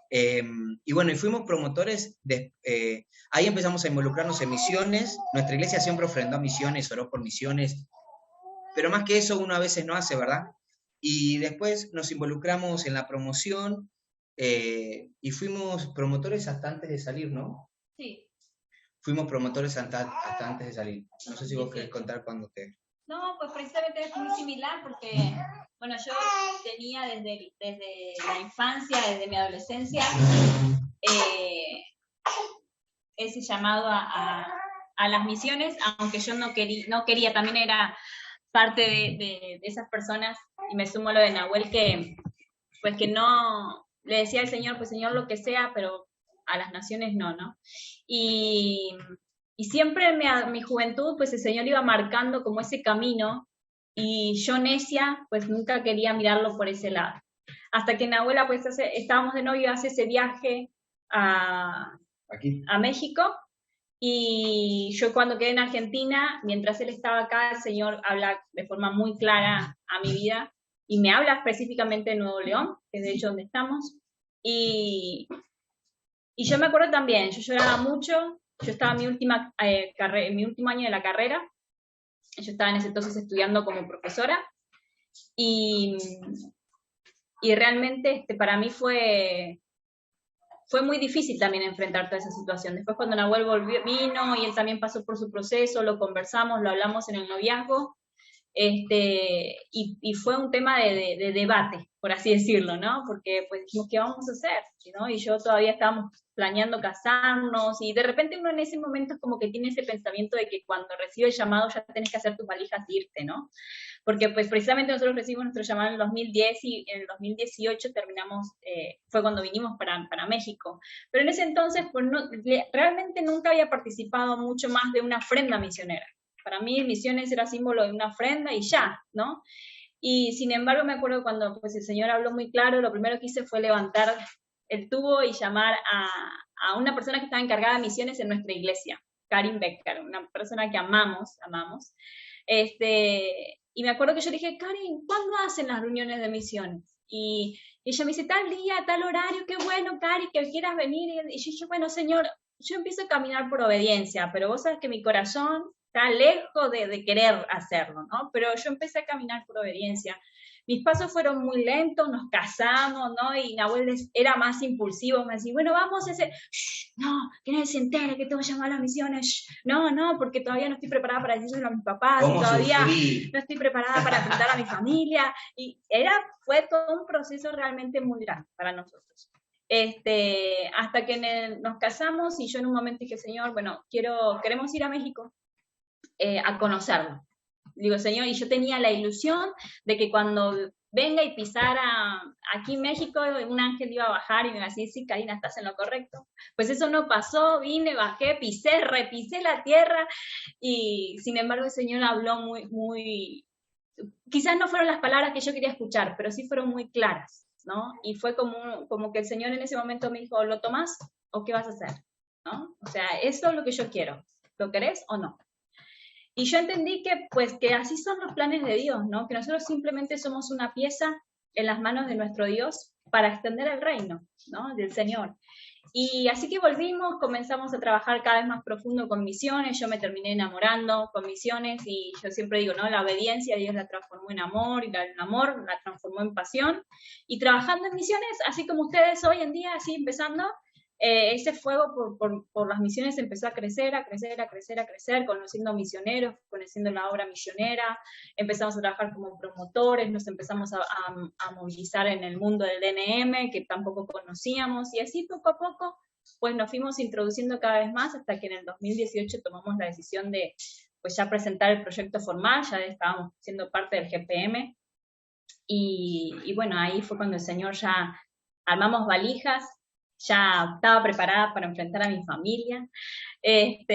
Y bueno, y fuimos promotores, ahí empezamos a involucrarnos en misiones, nuestra iglesia siempre ofrendó misiones, oró por misiones, pero más que eso uno a veces no hace, ¿verdad? Y después nos involucramos en la promoción, y fuimos promotores hasta antes de salir, ¿no? Sí. Fuimos promotores hasta antes de salir. No sé si vos querés contar cuando te... No, pues precisamente es muy similar porque, bueno, yo tenía desde la infancia, desde mi adolescencia, ese llamado a las misiones, aunque yo no quería, también era parte de esas personas, y me sumo a lo de Nahuel, que pues que no, le decía al Señor, pues Señor, lo que sea, pero a las naciones no, ¿no? Y siempre en mi juventud, pues el Señor iba marcando como ese camino, y yo necia, pues nunca quería mirarlo por ese lado. Hasta que Nahuel, pues estábamos de novio, hace ese viaje a México, y yo cuando quedé en Argentina, mientras él estaba acá, el Señor habla de forma muy clara a mi vida, y me habla específicamente de Nuevo León, que es de hecho donde estamos, y yo me acuerdo también, yo lloraba mucho, yo estaba en mi último año de la carrera, yo estaba en ese entonces estudiando como profesora, y realmente para mí fue muy difícil también enfrentar toda esa situación. Después cuando Nahuel vino, y él también pasó por su proceso, lo conversamos, lo hablamos en el noviazgo, y fue un tema de debate, por así decirlo, ¿no? Porque pues dijimos, ¿qué vamos a hacer? ¿No? Y yo todavía estábamos planeando casarnos, y de repente uno en ese momento es como que tiene ese pensamiento de que cuando recibe el llamado ya tenés que hacer tus valijas e irte, ¿no? Porque pues precisamente nosotros recibimos nuestro llamado en el 2010, y en el 2018 terminamos, fue cuando vinimos para México. Pero en ese entonces pues realmente nunca había participado mucho más de una ofrenda misionera. Para mí misiones era símbolo de una ofrenda y ya, ¿no? Y sin embargo me acuerdo cuando pues el Señor habló muy claro, lo primero que hice fue levantar el tubo y llamar a una persona que estaba encargada de misiones en nuestra iglesia, Karin Becker, una persona que amamos. Y me acuerdo que yo le dije, Karin, ¿cuándo hacen las reuniones de misiones? Y ella me dice, tal día, tal horario, qué bueno, Karin, que quieras venir. Y yo dije, bueno, Señor, yo empiezo a caminar por obediencia, pero vos sabes que mi corazón está lejos de querer hacerlo, ¿no? Pero yo empecé a caminar por obediencia. Mis pasos fueron muy lentos, nos casamos, ¿no? Y Nahuel era más impulsivo, me decía, bueno, vamos a hacer, no, que nadie se entere que tengo que llamar a las misiones, no, porque todavía no estoy preparada para decírselo a mis papás, y todavía no estoy preparada para enfrentar a mi familia, y fue todo un proceso realmente muy grande para nosotros. Hasta que nos casamos, y yo en un momento dije, Señor, bueno, queremos ir a México a conocerlo. Digo, Señor, y yo tenía la ilusión de que cuando venga y pisara aquí en México, un ángel iba a bajar y me iba a decir, sí, Karina, estás en lo correcto. Pues eso no pasó, vine, bajé, repisé la tierra, y sin embargo el Señor habló muy, quizás no fueron las palabras que yo quería escuchar, pero sí fueron muy claras, ¿no? Y fue como que el Señor en ese momento me dijo, ¿lo tomás o qué vas a hacer? ¿No? O sea, eso es lo que yo quiero, ¿lo querés o no? Y yo entendí que así son los planes de Dios, ¿no? Que nosotros simplemente somos una pieza en las manos de nuestro Dios para extender el reino, ¿no? Del Señor. Y así que volvimos, comenzamos a trabajar cada vez más profundo con misiones, yo me terminé enamorando con misiones y yo siempre digo, ¿no? La obediencia Dios la transformó en amor y el amor la transformó en pasión. Y trabajando en misiones, así como ustedes hoy en día, así empezando, ese fuego por las misiones empezó a crecer, a crecer, a crecer, a crecer, conociendo misioneros, conociendo la obra misionera, empezamos a trabajar como promotores, nos empezamos a movilizar en el mundo del DNM, que tampoco conocíamos, y así poco a poco, pues nos fuimos introduciendo cada vez más, hasta que en el 2018 tomamos la decisión de, pues ya presentar el proyecto formal, ya estábamos siendo parte del GPM, y bueno, ahí fue cuando el Señor ya armamos valijas, ya estaba preparada para enfrentar a mi familia, y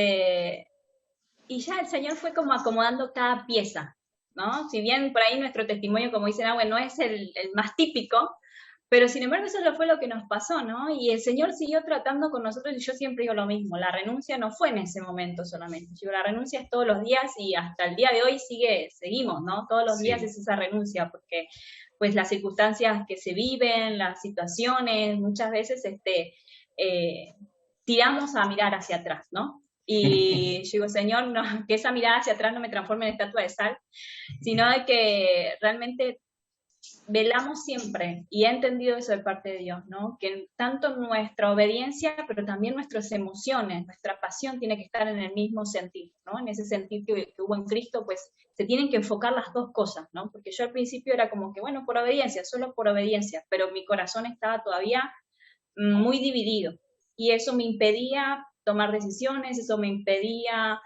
ya el Señor fue como acomodando cada pieza, ¿no? Si bien por ahí nuestro testimonio, como dicen, no es el más típico, pero sin embargo eso fue lo que nos pasó, ¿no? Y el Señor siguió tratando con nosotros, y yo siempre digo lo mismo, la renuncia no fue en ese momento solamente, digo, la renuncia es todos los días, y hasta el día de hoy seguimos, ¿no? Todos los días es esa renuncia, porque pues las circunstancias que se viven, las situaciones, muchas veces tiramos a mirar hacia atrás, ¿no? Y yo digo, Señor, no, que esa mirada hacia atrás no me transforme en estatua de sal, sino de que realmente velamos siempre, y he entendido eso de parte de Dios, ¿no? Que tanto nuestra obediencia, pero también nuestras emociones, nuestra pasión tiene que estar en el mismo sentir, ¿no? En ese sentir que hubo en Cristo, pues se tienen que enfocar las dos cosas, ¿no? Porque yo al principio era como que, bueno, por obediencia, solo por obediencia, pero mi corazón estaba todavía muy dividido, y eso me impedía tomar decisiones, eso me impedía,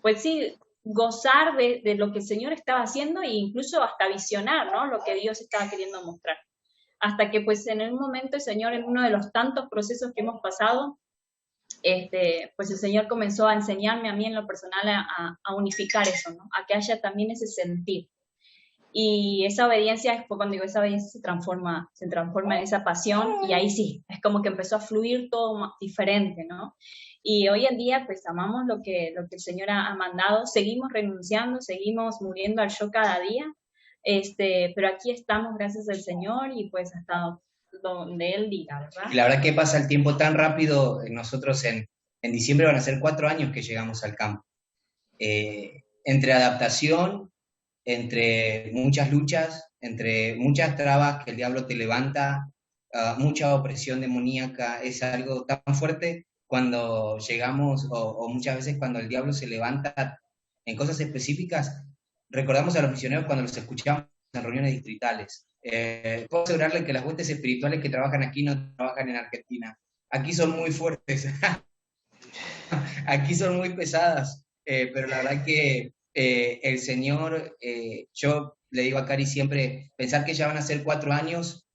pues sí, gozar de lo que el Señor estaba haciendo, e incluso hasta visionar, ¿no? Lo que Dios estaba queriendo mostrar. Hasta que pues en un momento el Señor, en uno de los tantos procesos que hemos pasado, pues el Señor comenzó a enseñarme a mí en lo personal a unificar eso, ¿no? A que haya también ese sentir. Y esa obediencia, cuando digo esa obediencia, se transforma en esa pasión, y ahí sí, es como que empezó a fluir todo más diferente, ¿no? Y hoy en día, pues amamos lo que el Señor ha mandado, seguimos renunciando, seguimos muriendo al yo cada día, pero aquí estamos gracias al Señor, y pues hasta donde Él diga, ¿verdad? Y la verdad que pasa el tiempo tan rápido, nosotros en diciembre van a ser 4 años que llegamos al campo. Entre adaptación, entre muchas luchas, entre muchas trabas que el diablo te levanta, mucha opresión demoníaca, es algo tan fuerte cuando llegamos, o muchas veces cuando el diablo se levanta en cosas específicas. Recordamos a los misioneros cuando los escuchamos en reuniones distritales. Puedo asegurarle que las huestes espirituales que trabajan aquí no trabajan en Argentina. Aquí son muy fuertes, aquí son muy pesadas, pero la verdad que el Señor, yo le digo a Cari siempre, pensar que ya van a ser 4 años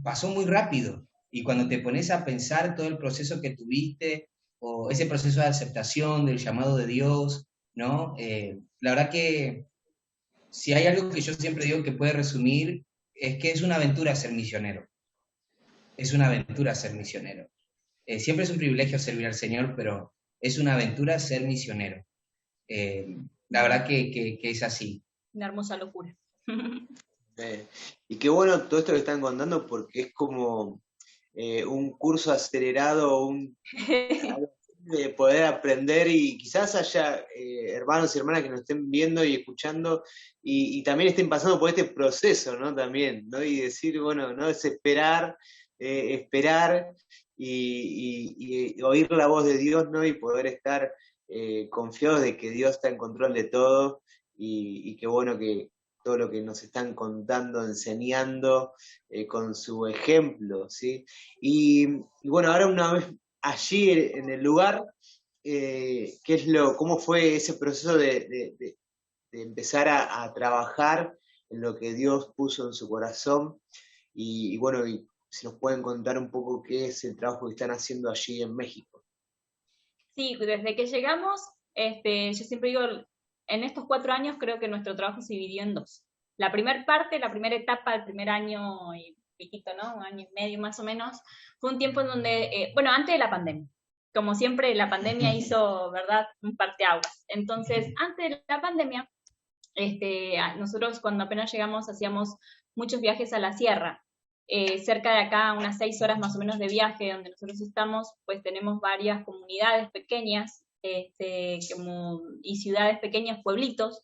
pasó muy rápido, y cuando te pones a pensar todo el proceso que tuviste, o ese proceso de aceptación del llamado de Dios, ¿no? La verdad que si hay algo que yo siempre digo que puede resumir, es que es una aventura ser misionero. Es una aventura ser misionero. Siempre es un privilegio servir al Señor, pero es una aventura ser misionero. La verdad que es así. Una hermosa locura. Y qué bueno todo esto que están contando, porque es como un curso acelerado, de poder aprender, y quizás haya hermanos y hermanas que nos estén viendo y escuchando, y también estén pasando por este proceso, ¿no? También, ¿no? Y decir, bueno, no desesperar, esperar y oír la voz de Dios, ¿no? Y poder estar confiados de que Dios está en control de todo, y qué bueno que todo lo que nos están contando, enseñando con su ejemplo, ¿sí? Y bueno, ahora una vez allí en el lugar, ¿cómo fue ese proceso de empezar a trabajar en lo que Dios puso en su corazón? Y bueno, y si nos pueden contar un poco qué es el trabajo que están haciendo allí en México. Sí, desde que llegamos, yo siempre digo, en estos 4 años creo que nuestro trabajo se dividió en 2. La primera etapa, el primer año y piquito, ¿no? 1 año y medio más o menos, fue un tiempo en donde, antes de la pandemia. Como siempre, la pandemia hizo, ¿verdad?, un parteaguas. Entonces, antes de la pandemia, nosotros cuando apenas llegamos hacíamos muchos viajes a la sierra. cerca de acá, unas 6 horas más o menos de viaje, donde nosotros estamos, pues tenemos varias comunidades pequeñas, y ciudades pequeñas, pueblitos,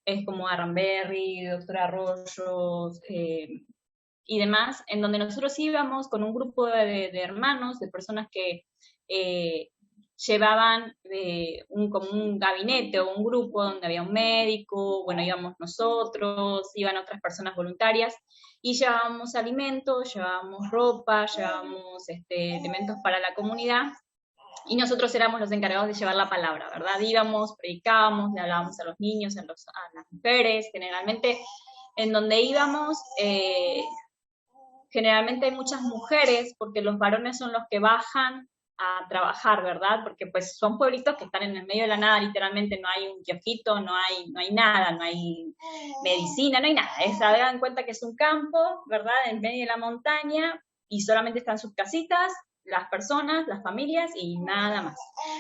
es como Arranberry, Doctor Arroyos, y demás, en donde nosotros íbamos con un grupo de hermanos, de personas que llevaban como un gabinete o un grupo donde había un médico, bueno, íbamos nosotros, iban otras personas voluntarias, y llevábamos alimentos, llevábamos ropa, llevábamos elementos para la comunidad, y nosotros éramos los encargados de llevar la palabra, ¿verdad? Íbamos, predicábamos, le hablábamos a los niños, a las mujeres, generalmente en donde íbamos, generalmente hay muchas mujeres, porque los varones son los que bajan a trabajar, ¿verdad? Porque pues son pueblitos que están en el medio de la nada, literalmente no hay un kiosquito, no hay nada, no hay medicina, no hay nada. Hagan cuenta que es un campo, ¿verdad? En medio de la montaña, y solamente están sus casitas, las personas, las familias y nada más.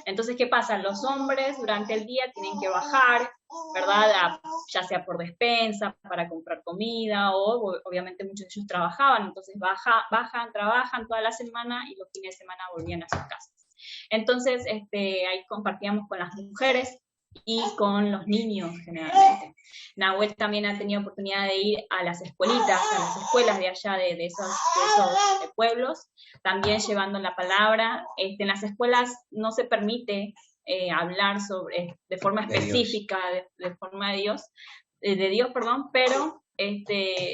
Entonces, ¿qué pasa? Los hombres durante el día tienen que bajar, ¿verdad? Ya sea por despensa, para comprar comida, o obviamente muchos de ellos trabajaban, entonces bajan, trabajan toda la semana y los fines de semana volvían a sus casas. Entonces, ahí compartíamos con las mujeres y con los niños generalmente. Nahuel también ha tenido oportunidad de ir a las escuelitas, a las escuelas de allá de esos pueblos, también llevando la palabra. En las escuelas no se permite hablar de forma específica de forma de Dios, pero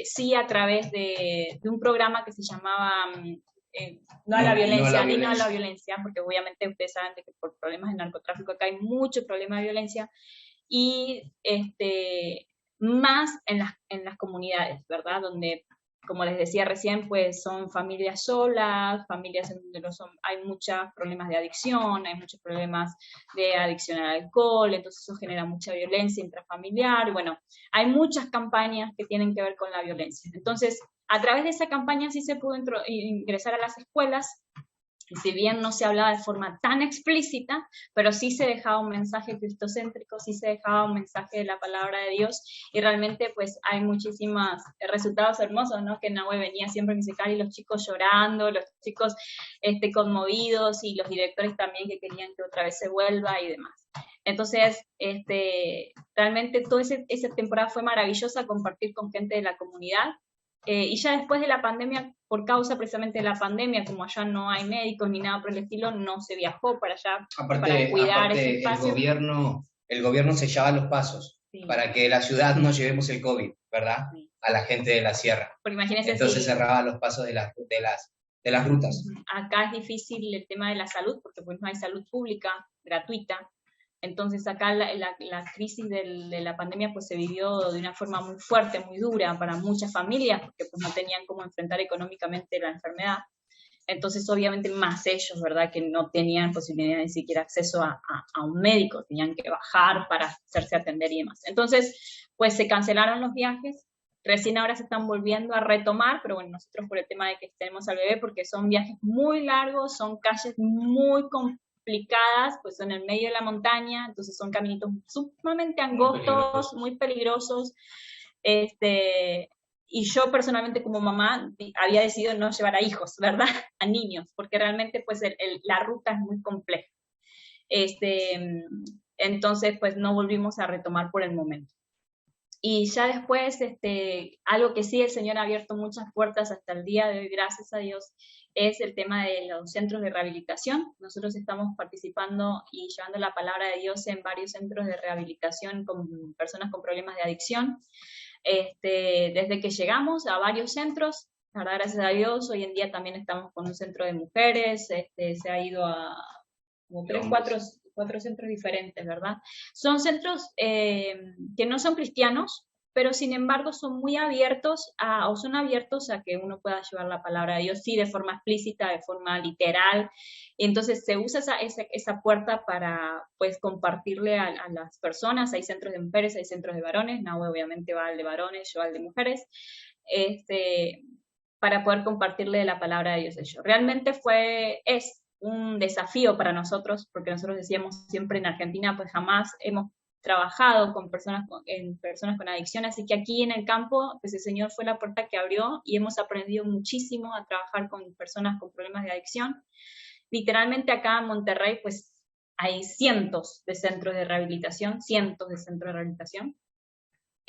sí a través de un programa que se llamaba No a la violencia, porque obviamente ustedes saben que por problemas de narcotráfico acá hay mucho problema de violencia, y más en las comunidades, ¿verdad? Donde, como les decía recién, pues son familias solas, familias en donde hay muchos problemas de adicción, hay muchos problemas de adicción al alcohol, entonces eso genera mucha violencia intrafamiliar, y bueno, hay muchas campañas que tienen que ver con la violencia. Entonces, a través de esa campaña sí se pudo ingresar a las escuelas, y si bien no se hablaba de forma tan explícita, pero sí se dejaba un mensaje cristocéntrico, sí se dejaba un mensaje de la palabra de Dios, y realmente pues hay muchísimos resultados hermosos, ¿no? Que Nahue venía siempre a musical y los chicos llorando, los chicos conmovidos, y los directores también que querían que otra vez se vuelva y demás. Entonces, realmente toda esa temporada fue maravillosa, compartir con gente de la comunidad. Y ya después de la pandemia, por causa precisamente de la pandemia, como allá no hay médicos ni nada por el estilo, no se viajó para allá para cuidar ese espacio. El gobierno sellaba los pasos, sí, para que la ciudad no llevemos el COVID, ¿verdad? Sí. A la gente de la sierra. Entonces cerraba los pasos de las rutas. Acá es difícil el tema de la salud, porque pues no hay salud pública gratuita. Entonces acá la crisis de la pandemia pues se vivió de una forma muy fuerte, muy dura para muchas familias, porque pues no tenían cómo enfrentar económicamente la enfermedad. Entonces obviamente más ellos, ¿verdad? Que no tenían posibilidad ni siquiera acceso a un médico, tenían que bajar para hacerse atender y demás. Entonces pues se cancelaron los viajes, recién ahora se están volviendo a retomar, pero bueno, nosotros por el tema de que tenemos al bebé, porque son viajes muy largos, son calles muy complicadas, pues son en el medio de la montaña, entonces son caminitos sumamente angostos, muy peligrosos, y yo personalmente como mamá había decidido no llevar a hijos, ¿verdad? A niños, porque realmente pues la ruta es muy compleja. Entonces pues no volvimos a retomar por el momento. Y ya después, algo que sí el Señor ha abierto muchas puertas hasta el día de hoy, gracias a Dios, es el tema de los centros de rehabilitación. Nosotros estamos participando y llevando la palabra de Dios en varios centros de rehabilitación con personas con problemas de adicción. Desde que llegamos a varios centros, la verdad, gracias a Dios, hoy en día también estamos con un centro de mujeres, se ha ido a como 4 centros diferentes, ¿verdad? Son centros que no son cristianos, pero sin embargo son muy abiertos son abiertos a que uno pueda llevar la palabra de Dios, sí, de forma explícita, de forma literal. Entonces se usa esa puerta para pues compartirle a las personas. Hay centros de mujeres, hay centros de varones, Nahue obviamente va al de varones, yo al de mujeres, para poder compartirle la palabra de Dios a ellos. Realmente es un desafío para nosotros, porque nosotros decíamos siempre en Argentina, pues jamás hemos trabajado con personas con adicción, así que aquí en el campo, pues el Señor fue la puerta que abrió y hemos aprendido muchísimo a trabajar con personas con problemas de adicción. Literalmente acá en Monterrey, pues hay cientos de centros de rehabilitación,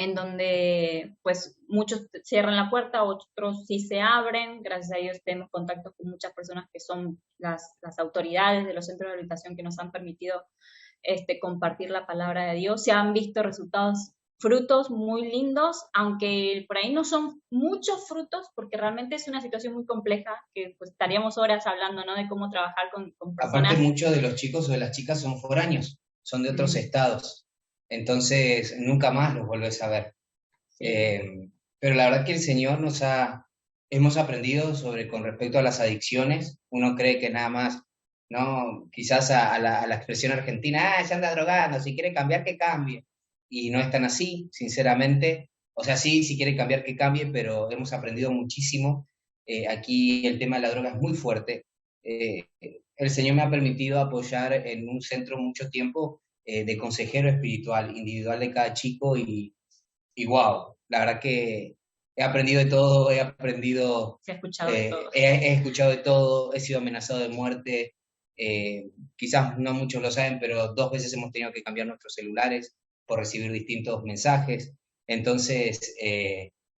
en donde pues muchos cierran la puerta, otros sí se abren. Gracias a Dios tenemos contacto con muchas personas que son las autoridades de los centros de rehabilitación que nos han permitido compartir la palabra de Dios. Se han visto frutos muy lindos, aunque por ahí no son muchos frutos, porque realmente es una situación muy compleja, que pues estaríamos horas hablando, ¿no?, de cómo trabajar con personas. Aparte, muchos de los chicos o de las chicas son foráneos, son de otros estados, entonces nunca más los vuelves a ver. Pero la verdad que el Señor hemos aprendido con respecto a las adicciones. Uno cree que nada más, ¿no? Quizás a la expresión argentina, se anda drogando, si quiere cambiar, que cambie. Y no es tan así, sinceramente. O sea, sí, si quiere cambiar, que cambie, pero hemos aprendido muchísimo. Aquí el tema de la droga es muy fuerte. El Señor me ha permitido apoyar en un centro mucho tiempo de consejero espiritual, individual de cada chico, y wow, la verdad que he aprendido de todo, Se ha escuchado de todo. he escuchado de todo, he sido amenazado de muerte. Quizás no muchos lo saben, pero 2 veces hemos tenido que cambiar nuestros celulares por recibir distintos mensajes. Entonces,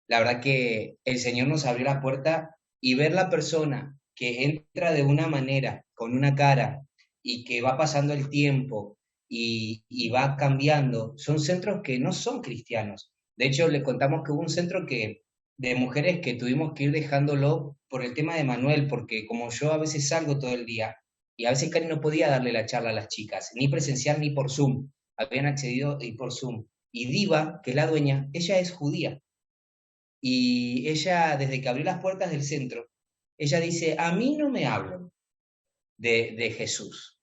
la verdad que el Señor nos abrió la puerta, y ver la persona que entra de una manera, con una cara, y que va pasando el tiempo y va cambiando. Son centros que no son cristianos. De hecho, le contamos que hubo un centro de mujeres que tuvimos que ir dejándolo por el tema de Manuel, porque como yo a veces salgo todo el día, y a veces Cari no podía darle la charla a las chicas, ni presencial ni por Zoom, habían accedido y por Zoom. Y Diva, que es la dueña, ella es judía, y ella, desde que abrió las puertas del centro, ella dice, a mí no me hablan de Jesús,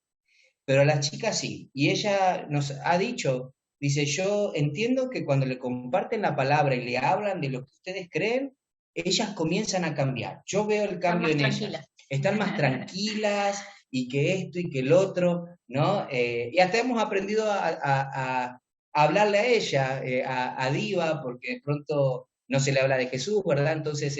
pero a las chicas sí. Y ella nos ha dicho, dice, yo entiendo que cuando le comparten la palabra y le hablan de lo que ustedes creen, ellas comienzan a cambiar. Yo veo el cambio en ellas. Están más tranquilas, y que esto y que el otro, ¿no? Y hasta hemos aprendido a hablarle a ella, a Diva, porque de pronto no se le habla de Jesús, ¿verdad? Entonces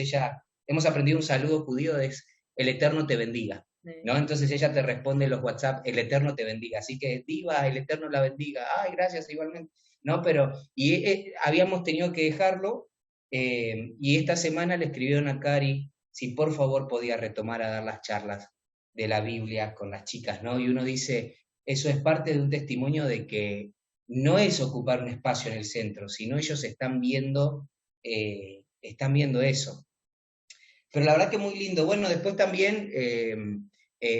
hemos aprendido un saludo judío, es el Eterno te bendiga, ¿no? Entonces ella te responde en los WhatsApp, el Eterno te bendiga. Así que, Diva, el Eterno la bendiga. Ay, gracias, igualmente. ¿No? Pero, habíamos tenido que dejarlo, y esta semana le escribieron a Cari si por favor podía retomar a dar las charlas de la Biblia con las chicas, ¿no? Y uno dice, eso es parte de un testimonio de que no es ocupar un espacio en el centro, sino ellos están viendo eso. Pero la verdad que muy lindo. Bueno, después también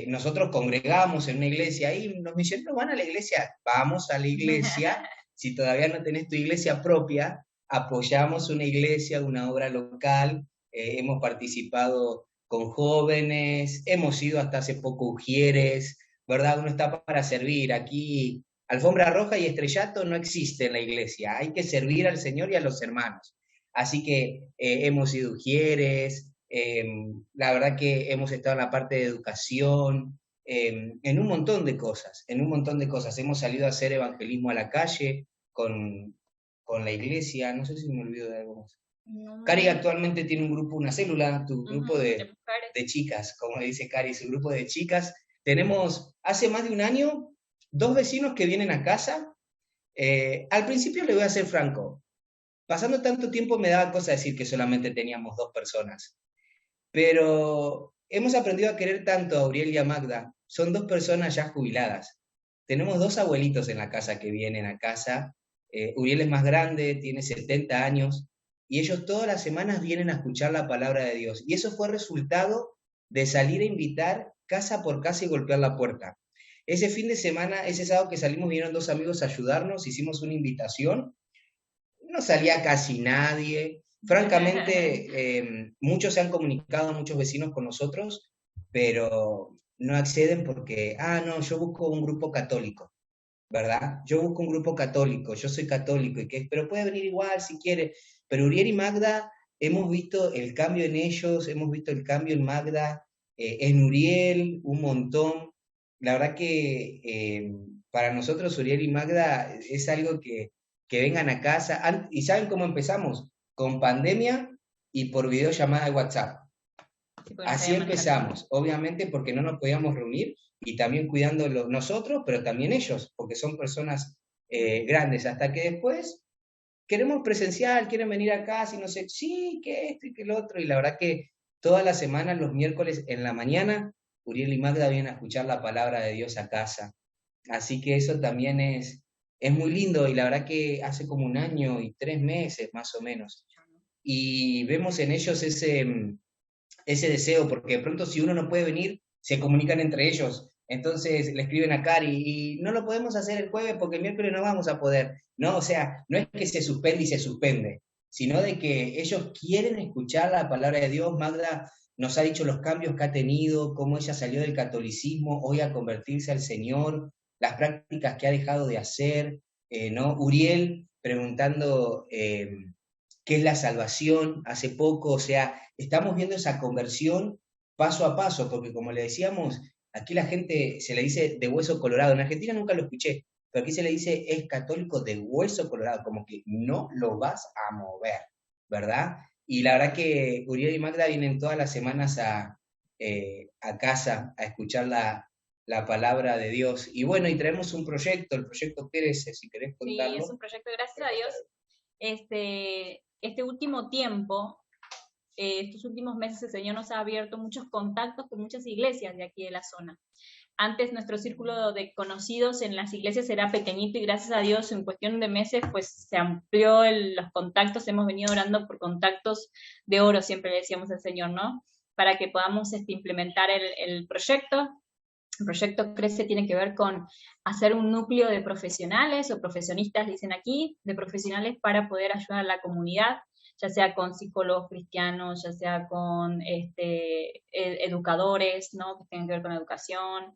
nosotros congregamos en una iglesia, y los misioneros van a la iglesia, vamos a la iglesia. Si todavía no tenés tu iglesia propia, apoyamos una iglesia, una obra local. Hemos participado con jóvenes, hemos ido hasta hace poco Ujieres, ¿verdad? Uno está para servir. Aquí alfombra roja y estrellato no existe en la iglesia, hay que servir al Señor y a los hermanos. Así que hemos ido Ujieres, la verdad que hemos estado en la parte de educación, en un montón de cosas, Hemos salido a hacer evangelismo a la calle con la iglesia, no sé si me olvido de algo más. No. Cari actualmente tiene un grupo, una célula, tu grupo de chicas, como dice Cari, su grupo de chicas. Tenemos, hace más de un año, 2 vecinos que vienen a casa. Al principio le voy a ser franco, pasando tanto tiempo me daba cosa decir que solamente teníamos 2 personas, pero hemos aprendido a querer tanto a Uriel y a Magda. Son 2 personas ya jubiladas. Tenemos 2 abuelitos en la casa que vienen a casa. Uriel es más grande, tiene 70 años, y ellos todas las semanas vienen a escuchar la palabra de Dios. Y eso fue resultado de salir a invitar casa por casa y golpear la puerta. Ese fin de semana, ese sábado que salimos, vinieron 2 amigos a ayudarnos, hicimos una invitación, no salía casi nadie. Francamente, muchos se han comunicado, muchos vecinos con nosotros, pero no acceden porque, no, yo busco un grupo católico, ¿verdad? Yo busco un grupo católico, yo soy católico, pero puede venir igual si quiere. Pero Uriel y Magda, hemos visto el cambio en ellos, hemos visto el cambio en Magda, en Uriel, un montón. La verdad que para nosotros, Uriel y Magda, es algo que vengan a casa. ¿Y saben cómo empezamos? Con pandemia y por videollamada de WhatsApp. Sí, porque no Así sabía manejar. empezamos, obviamente porque no nos podíamos reunir y también cuidándolos nosotros, pero también ellos, porque son personas grandes, hasta que después queremos presencial, quieren venir acá, si no sé, sí, que esto y que lo otro, y la verdad que todas las semanas, los miércoles en la mañana, Uriel y Magda vienen a escuchar la palabra de Dios a casa. Así que eso también es muy lindo, y la verdad que hace como 1 año y 3 meses más o menos, y vemos en ellos ese deseo, porque de pronto si uno no puede venir, se comunican entre ellos, entonces le escriben a Cari, y no lo podemos hacer el jueves porque el miércoles no vamos a poder, ¿no? O sea, no es que se suspende y se suspende, sino de que ellos quieren escuchar la palabra de Dios. Magda nos ha dicho los cambios que ha tenido, cómo ella salió del catolicismo hoy a convertirse al Señor, las prácticas que ha dejado de hacer, ¿no? Uriel preguntando qué es la salvación hace poco, o sea, estamos viendo esa conversión paso a paso, porque como le decíamos, aquí la gente se le dice de hueso colorado, en Argentina nunca lo escuché, pero aquí se le dice es católico de hueso colorado, como que no lo vas a mover, ¿verdad? Y la verdad que Uriel y Magda vienen todas las semanas a casa a escuchar la palabra de Dios. Y bueno, y traemos un proyecto, el proyecto Pérez, si querés contarlo. Sí, es un proyecto, gracias a Dios. Este último tiempo, estos últimos meses, el Señor nos ha abierto muchos contactos con muchas iglesias de aquí de la zona. Antes nuestro círculo de conocidos en las iglesias era pequeñito y gracias a Dios en cuestión de meses pues se amplió los contactos, hemos venido orando por contactos de oro, siempre le decíamos al Señor, ¿no? Para que podamos implementar el proyecto. El proyecto Crece tiene que ver con hacer un núcleo de profesionales o profesionistas, dicen aquí, de profesionales para poder ayudar a la comunidad, ya sea con psicólogos cristianos, ya sea con educadores, ¿no? Que tengan que ver con educación,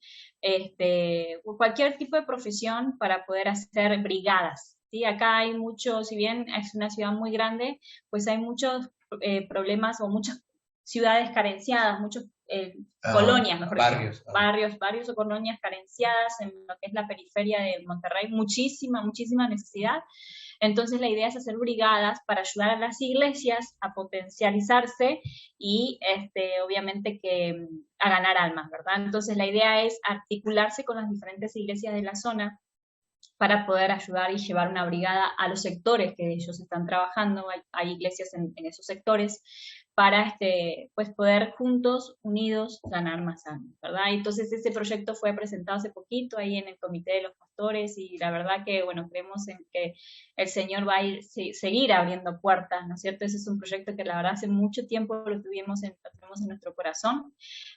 cualquier tipo de profesión para poder hacer brigadas. ¿Sí? Acá hay mucho, si bien es una ciudad muy grande, pues hay muchos problemas o muchas ciudades carenciadas, muchos colonias, mejor barrios, dicho, barrios o colonias carenciadas en lo que es la periferia de Monterrey, muchísima necesidad. Entonces la idea es hacer brigadas para ayudar a las iglesias a potencializarse y obviamente a ganar almas, ¿verdad? Entonces la idea es articularse con las diferentes iglesias de la zona para poder ayudar y llevar una brigada a los sectores que ellos están trabajando. Hay iglesias en esos sectores para pues poder juntos, unidos, ganar más almas, ¿verdad? Entonces ese proyecto fue presentado hace poquito ahí en el Comité de los Pastores y la verdad que, bueno, creemos en que el Señor va a seguir abriendo puertas, ¿no es cierto? Ese es un proyecto que la verdad hace mucho tiempo lo tenemos en nuestro corazón,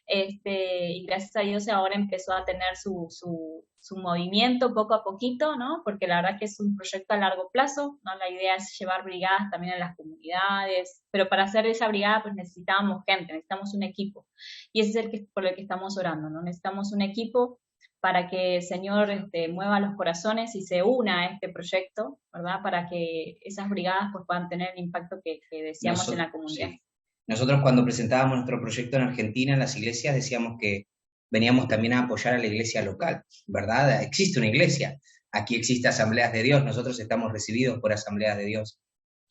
y gracias a Dios ahora empezó a tener su movimiento poco a poquito, ¿no? Porque la verdad que es un proyecto a largo plazo, ¿no? La idea es llevar brigadas también a las comunidades, pero para hacer esa brigada pues necesitábamos gente, necesitamos un equipo. Y ese es por el que estamos orando, ¿no? Necesitamos un equipo para que el Señor mueva los corazones y se una a este proyecto, ¿verdad? Para que esas brigadas pues puedan tener el impacto que deseamos en la comunidad. Sí. Nosotros cuando presentábamos nuestro proyecto en Argentina, en las iglesias, decíamos que veníamos también a apoyar a la iglesia local, ¿verdad? Existe una iglesia, aquí existe Asambleas de Dios, nosotros estamos recibidos por Asambleas de Dios.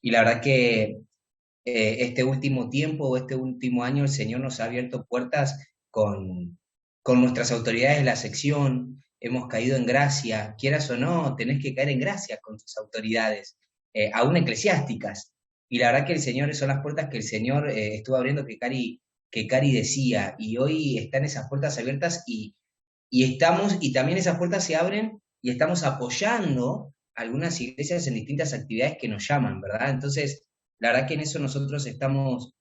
Y la verdad que este último tiempo o este último año el Señor nos ha abierto puertas con nuestras autoridades de la sección, hemos caído en gracia, quieras o no, tenés que caer en gracia con tus autoridades, aún eclesiásticas. Y la verdad que el Señor, son las puertas que el Señor estuvo abriendo que Cari decía, y hoy están esas puertas abiertas y también esas puertas se abren y estamos apoyando algunas iglesias en distintas actividades que nos llaman, ¿verdad? Entonces, la verdad que en eso nosotros estamos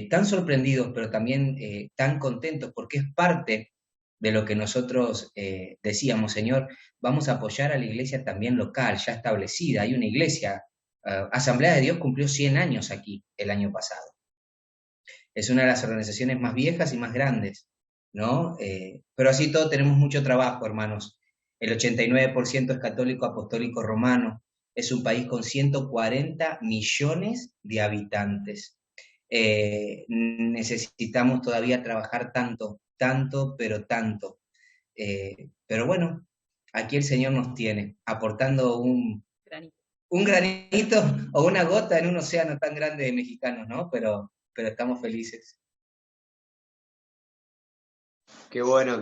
tan sorprendidos, pero también tan contentos, porque es parte de lo que nosotros decíamos, Señor, vamos a apoyar a la iglesia también local, ya establecida. Hay una iglesia, Asamblea de Dios cumplió 100 años aquí el año pasado. Es una de las organizaciones más viejas y más grandes, ¿no? Pero así todo tenemos mucho trabajo, hermanos. El 89% es católico apostólico romano. Es un país con 140 millones de habitantes. Necesitamos todavía trabajar tanto, pero tanto. Pero bueno, aquí el Señor nos tiene, aportando Granito. un granito o una gota en un océano tan grande de mexicanos, ¿no? Pero estamos felices. Qué bueno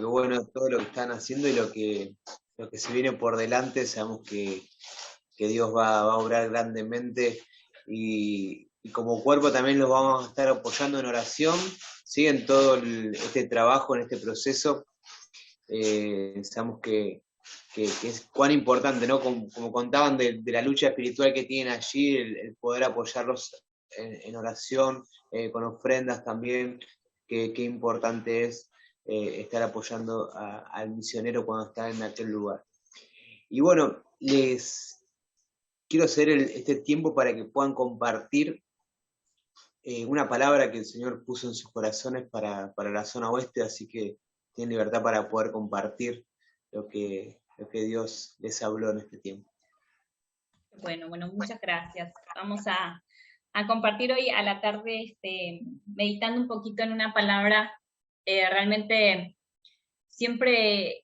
todo lo que están haciendo y lo que se viene por delante. Sabemos que Dios va a obrar grandemente y como cuerpo también los vamos a estar apoyando en oración. Siguen todo este trabajo, en este proceso. Sabemos que es cuán importante, ¿no? Como contaban de la lucha espiritual que tienen allí, el poder apoyarlos en oración, con ofrendas también, qué importante es estar apoyando al misionero cuando está en aquel lugar. Y bueno, les quiero hacer este tiempo para que puedan compartir una palabra que el Señor puso en sus corazones para la zona oeste, así que tienen libertad para poder compartir lo que Dios les habló en este tiempo. Bueno, muchas gracias. Vamos a compartir hoy a la tarde, meditando un poquito en una palabra, realmente siempre,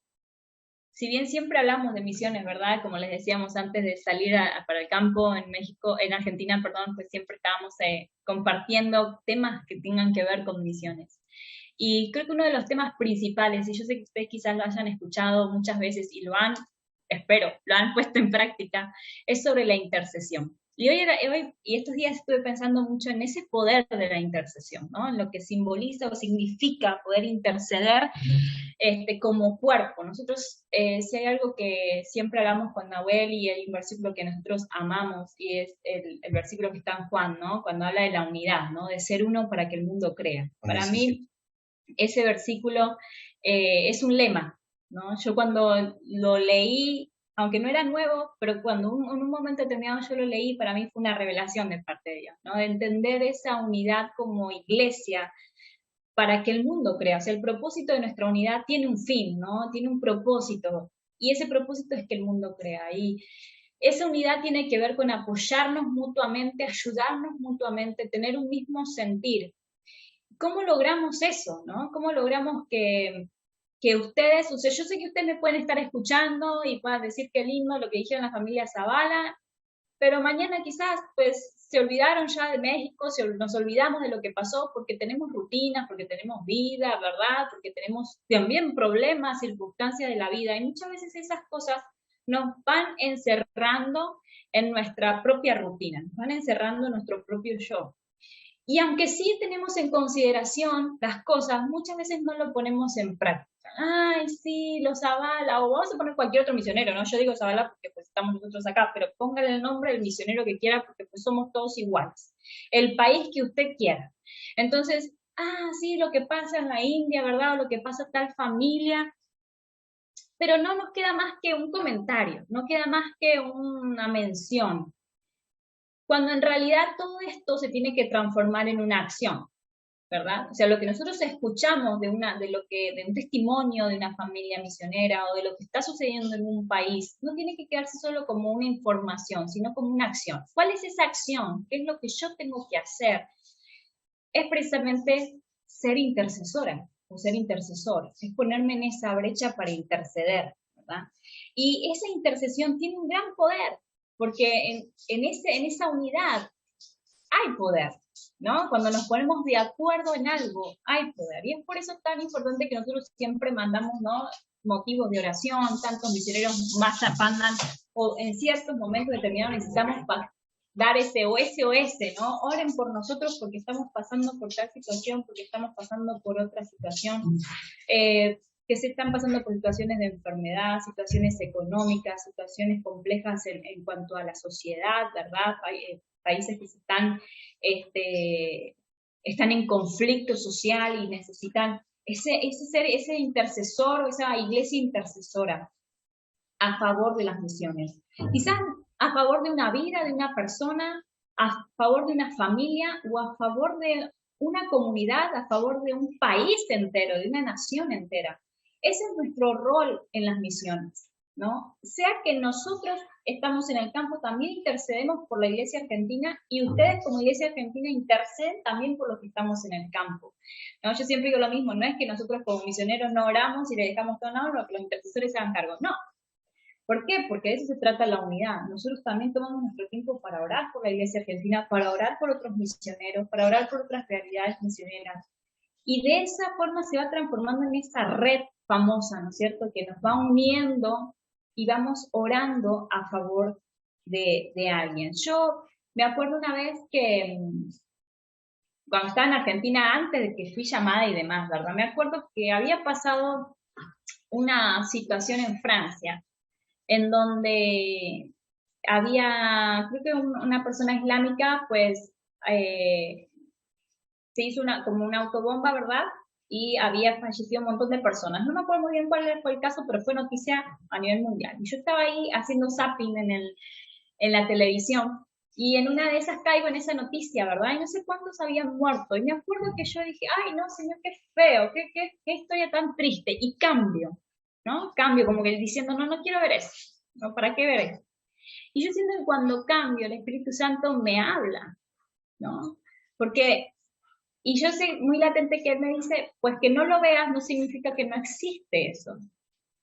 si bien siempre hablamos de misiones, ¿verdad? Como les decíamos antes de salir para el campo en México, en Argentina, perdón, pues siempre estábamos compartiendo temas que tengan que ver con misiones. Y creo que uno de los temas principales, y yo sé que ustedes quizás lo hayan escuchado muchas veces y lo han puesto en práctica, es sobre la intercesión. Y hoy y estos días estuve pensando mucho en ese poder de la intercesión, ¿no? En lo que simboliza o significa poder interceder como cuerpo. Nosotros, si hay algo que siempre hablamos con Nahuel, y hay un versículo que nosotros amamos, y es el versículo que está en Juan, ¿no? Cuando habla de la unidad, ¿no? De ser uno para que el mundo crea. Para mí, ese versículo es un lema, ¿no? Yo cuando lo leí, aunque no era nuevo, pero cuando en un momento determinado yo lo leí, para mí fue una revelación de parte de Dios, ¿no? De entender esa unidad como iglesia para que el mundo crea. O sea, el propósito de nuestra unidad tiene un fin, ¿no? Tiene un propósito, y ese propósito es que el mundo crea. Y esa unidad tiene que ver con apoyarnos mutuamente, ayudarnos mutuamente, tener un mismo sentir. ¿Cómo logramos eso, no? ¿Cómo logramos que ustedes, o sea, yo sé que ustedes me pueden estar escuchando y puedan decir qué lindo lo que dijeron la familia Zavala, pero mañana quizás pues se olvidaron ya de México, nos olvidamos de lo que pasó porque tenemos rutinas, porque tenemos vida, ¿verdad? Porque tenemos también problemas, circunstancias de la vida, y muchas veces esas cosas nos van encerrando en nuestra propia rutina, nos van encerrando en nuestro propio yo. Y aunque sí tenemos en consideración las cosas, muchas veces no lo ponemos en práctica. Ay, sí, los Zavala, o vamos a poner cualquier otro misionero, ¿no? Yo digo Zavala porque pues estamos nosotros acá, pero póngale el nombre del misionero que quiera porque pues somos todos iguales. El país que usted quiera. Entonces, sí, lo que pasa en la India, ¿verdad? O lo que pasa en tal familia. Pero no nos queda más que un comentario, no queda más que una mención. Cuando en realidad todo esto se tiene que transformar en una acción, ¿verdad? O sea, lo que nosotros escuchamos de un testimonio de una familia misionera o de lo que está sucediendo en un país, no tiene que quedarse solo como una información, sino como una acción. ¿Cuál es esa acción? ¿Qué es lo que yo tengo que hacer? Es precisamente ser intercesora o ser intercesor, es ponerme en esa brecha para interceder, ¿verdad? Y esa intercesión tiene un gran poder, porque en esa unidad hay poder, ¿no? Cuando nos ponemos de acuerdo en algo, hay poder. Y es por eso tan importante que nosotros siempre mandamos, ¿no?, motivos de oración, tantos misioneros más mandan, o en ciertos momentos determinados necesitamos dar ese SOS, ¿no? Oren por nosotros porque estamos pasando por tal situación, porque estamos pasando por otra situación. Que se están pasando por situaciones de enfermedad, situaciones económicas, situaciones complejas en cuanto a la sociedad, ¿verdad? Países que están en conflicto social y necesitan ese intercesor o esa iglesia intercesora a favor de las misiones. Quizás a favor de una vida, de una persona, a favor de una familia o a favor de una comunidad, a favor de un país entero, de una nación entera. Ese es nuestro rol en las misiones, ¿no? Sea que nosotros estamos en el campo, también intercedemos por la Iglesia Argentina, y ustedes como Iglesia Argentina interceden también por los que estamos en el campo, ¿no? Yo siempre digo lo mismo, no es que nosotros como misioneros no oramos y le dejamos todo, no, que los intercesores se hagan cargo, no. ¿Por qué? Porque de eso se trata la unidad. Nosotros también tomamos nuestro tiempo para orar por la Iglesia Argentina, para orar por otros misioneros, para orar por otras realidades misioneras. Y de esa forma se va transformando en esa red famosa, ¿no es cierto?, que nos va uniendo y vamos orando a favor de alguien. Yo me acuerdo una vez que, cuando estaba en Argentina, antes de que fui llamada y demás, ¿verdad? Me acuerdo que había pasado una situación en Francia, en donde había, creo que una persona islámica, pues, se hizo como una autobomba, ¿verdad? Y había fallecido un montón de personas. No me acuerdo muy bien cuál fue el caso, pero fue noticia a nivel mundial. Y yo estaba ahí haciendo zapping en la televisión, y en una de esas caigo en esa noticia, ¿verdad? Y no sé cuántos habían muerto. Y me acuerdo que yo dije, ay, no, Señor, qué feo, qué historia tan triste. Y cambio, ¿no? Cambio, como que diciendo, no quiero ver eso. ¿No? ¿Para qué ver eso? Y yo siento que cuando cambio, el Espíritu Santo me habla, ¿no? Porque, y yo sé muy latente que Él me dice, pues que no lo veas no significa que no existe eso,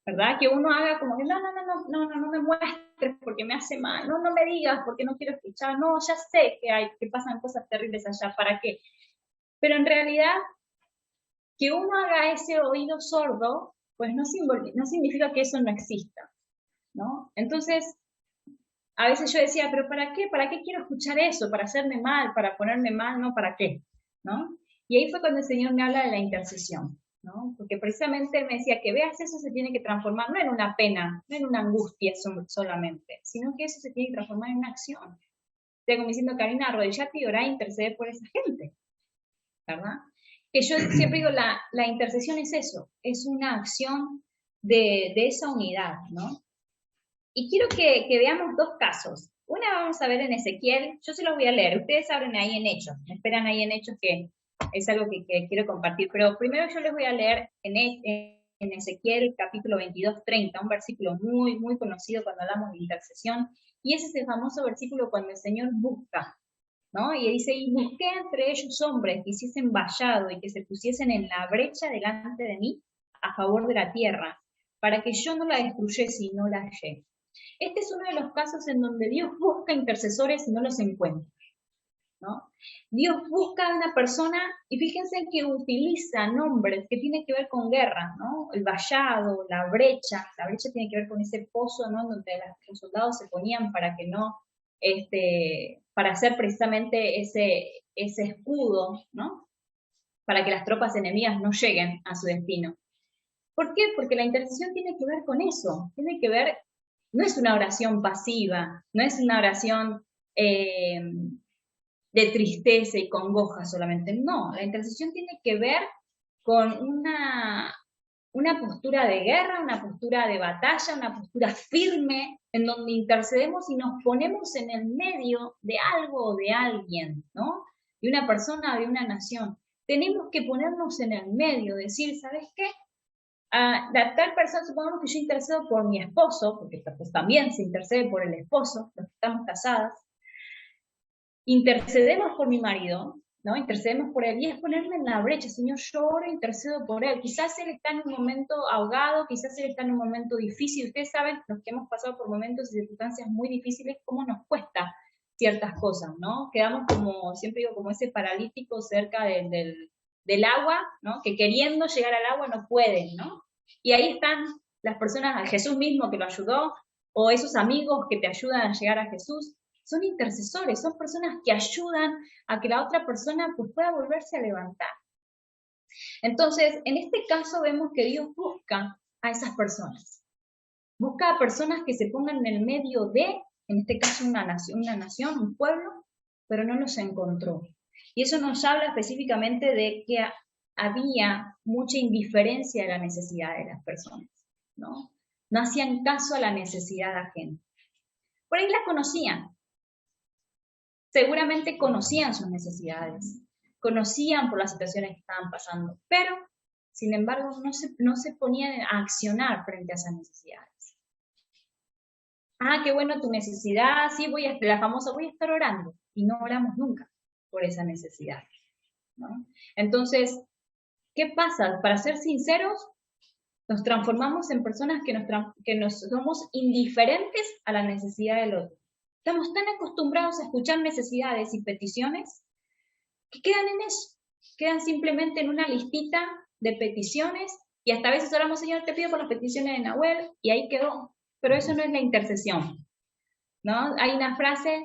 ¿verdad? Que uno haga como que no me muestres porque me hace mal, no me digas porque no quiero escuchar, no, ya sé que pasan cosas terribles allá, ¿para qué? Pero en realidad, que uno haga ese oído sordo, pues no significa que eso no exista, ¿no? Entonces, a veces yo decía, pero ¿para qué? ¿Para qué quiero escuchar eso? ¿Para hacerme mal? ¿Para ponerme mal? ¿No? ¿Para qué? ¿No? Y ahí fue cuando el Señor me habla de la intercesión, ¿no? Porque precisamente me decía que veas eso se tiene que transformar, no en una pena, no en una angustia solamente, sino que eso se tiene que transformar en una acción. Tengo me diciendo, Karina, arrodillate y orá e interceder por esa gente, ¿verdad? Que yo siempre digo, la intercesión es eso, es una acción de esa unidad, ¿no? Y quiero que veamos dos casos. Una vamos a ver en Ezequiel, yo se los voy a leer, ustedes abren ahí en Hechos, me esperan ahí en Hechos, que es algo que quiero compartir, pero primero yo les voy a leer en Ezequiel capítulo 22:30, un versículo muy, muy conocido cuando hablamos de intercesión, y ese es el famoso versículo cuando el Señor busca, ¿no? Y dice, y busqué entre ellos hombres que hiciesen vallado y que se pusiesen en la brecha delante de mí a favor de la tierra, para que yo no la destruyese y no la hallé. Este es uno de los casos en donde Dios busca intercesores y no los encuentra, ¿no? Dios busca a una persona, y fíjense que utiliza nombres que tienen que ver con guerra, ¿no? El vallado, la brecha tiene que ver con ese pozo, ¿no? Donde los soldados se ponían para que no, para hacer precisamente ese escudo, ¿no? Para que las tropas enemigas no lleguen a su destino. ¿Por qué? Porque la intercesión tiene que ver con eso, tiene que ver, no es una oración pasiva, no es una oración de tristeza y congoja solamente, no, la intercesión tiene que ver con una postura de guerra, una postura de batalla, una postura firme, en donde intercedemos y nos ponemos en el medio de algo o de alguien, ¿no? De una persona o de una nación. Tenemos que ponernos en el medio, decir, ¿sabes qué? La tal persona, supongamos que yo intercedo por mi esposo, porque pues, también se intercede por el esposo, los que estamos casadas, intercedemos por mi marido, ¿no? Intercedemos por él, y es ponerme en la brecha, Señor, yo oro e intercedo por él. Quizás él está en un momento ahogado, quizás él está en un momento difícil. Ustedes saben, los que hemos pasado por momentos y circunstancias muy difíciles, cómo nos cuesta ciertas cosas, ¿no? Quedamos como, siempre digo, como ese paralítico cerca del agua, ¿no? Que queriendo llegar al agua no pueden, ¿no? Y ahí están las personas, Jesús mismo que lo ayudó, o esos amigos que te ayudan a llegar a Jesús. Son intercesores, son personas que ayudan a que la otra persona pues, pueda volverse a levantar. Entonces, en este caso vemos que Dios busca a esas personas. Busca a personas que se pongan en el medio de, en este caso una nación, un pueblo, pero no los encontró. Y eso nos habla específicamente de que había mucha indiferencia a la necesidad de las personas, ¿no? No hacían caso a la necesidad ajena. Por ahí la conocían. Seguramente conocían sus necesidades, conocían por las situaciones que estaban pasando, pero, sin embargo, no se ponían a accionar frente a esas necesidades. Ah, qué bueno tu necesidad, sí, la famosa voy a estar orando, y no oramos nunca por esa necesidad, ¿no? Entonces, ¿qué pasa? Para ser sinceros, Nos transformamos en personas que somos indiferentes a la necesidad del otro. Estamos tan acostumbrados a escuchar necesidades y peticiones que quedan en eso, quedan simplemente en una listita de peticiones y hasta a veces oramos, Señor, te pido por las peticiones de Nahuel, y ahí quedó. Pero eso no es la intercesión, ¿no? Hay una frase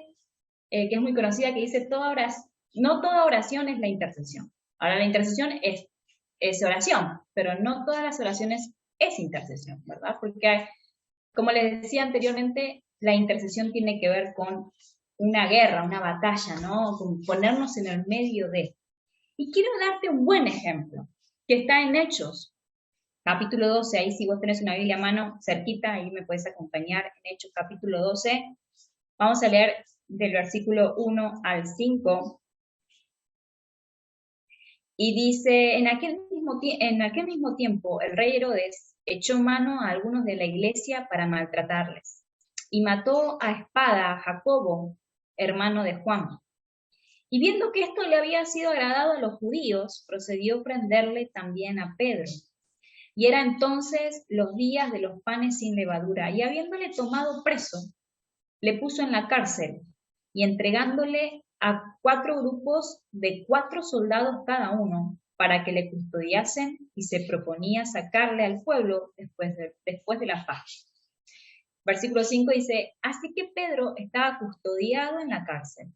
que es muy conocida que dice, no toda oración es la intercesión. Ahora, la intercesión es oración, pero no todas las oraciones es intercesión, ¿verdad? Porque, como les decía anteriormente, la intercesión tiene que ver con una guerra, una batalla, ¿no? Con ponernos en el medio de. Y quiero darte un buen ejemplo, que está en Hechos, capítulo 12, ahí si vos tenés una Biblia a mano cerquita, ahí me puedes acompañar en Hechos capítulo 12. Vamos a leer del versículo 1 al 5. Y dice, en aquel mismo tiempo el rey Herodes echó mano a algunos de la iglesia para maltratarles, y mató a espada a Jacobo, hermano de Juan. Y viendo que esto le había sido agradado a los judíos, procedió a prenderle también a Pedro. Y era entonces los días de los panes sin levadura, y habiéndole tomado preso, le puso en la cárcel, y entregándole a 4 grupos de 4 soldados cada uno, para que le custodiasen, y se proponía sacarle al pueblo después de la paz. Versículo 5 dice, así que Pedro estaba custodiado en la cárcel,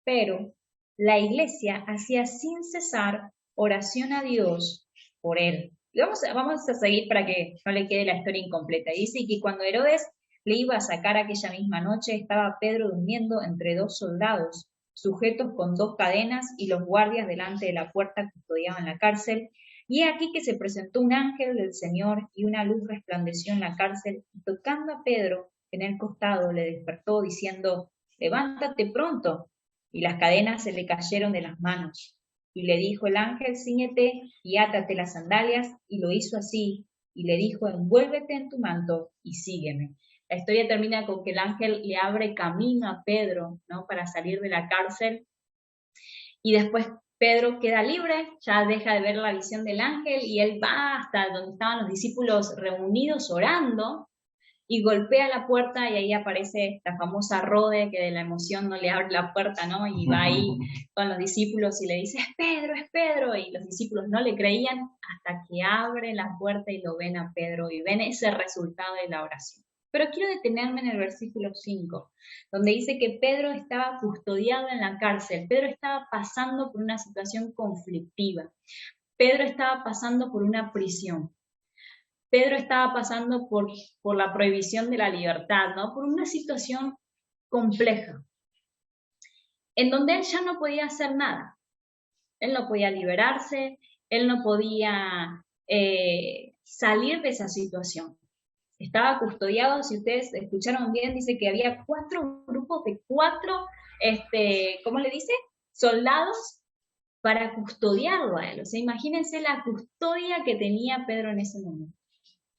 pero la iglesia hacía sin cesar oración a Dios por él. Y vamos a seguir para que no le quede la historia incompleta. Dice que cuando Herodes le iba a sacar aquella misma noche, estaba Pedro durmiendo entre 2 soldados, sujetos con 2 cadenas, y los guardias delante de la puerta custodiaban la cárcel. Y he aquí que se presentó un ángel del Señor, y una luz resplandeció en la cárcel, y tocando a Pedro en el costado, le despertó, diciendo, levántate pronto. Y las cadenas se le cayeron de las manos. Y le dijo el ángel, cíñete y átate las sandalias, y lo hizo así. Y le dijo, envuélvete en tu manto y sígueme. La historia termina con que el ángel le abre camino a Pedro, ¿no? Para salir de la cárcel. Y después Pedro queda libre, ya deja de ver la visión del ángel, y él va hasta donde estaban los discípulos reunidos orando, y golpea la puerta, y ahí aparece la famosa Rode, que de la emoción no le abre la puerta, ¿no? Y va ahí con los discípulos y le dice, es Pedro, y los discípulos no le creían, hasta que abre la puerta y lo ven a Pedro, y ven ese resultado de la oración. Pero quiero detenerme en el versículo 5, donde dice que Pedro estaba custodiado en la cárcel. Pedro estaba pasando por una situación conflictiva. Pedro estaba pasando por una prisión. Pedro estaba pasando por la prohibición de la libertad, ¿no? Por una situación compleja, en donde él ya no podía hacer nada. Él no podía liberarse, él no podía salir de esa situación. Estaba custodiado, si ustedes escucharon bien, dice que había 4 grupos de 4, ¿cómo le dice? Soldados para custodiarlo a él. O sea, imagínense la custodia que tenía Pedro en ese momento.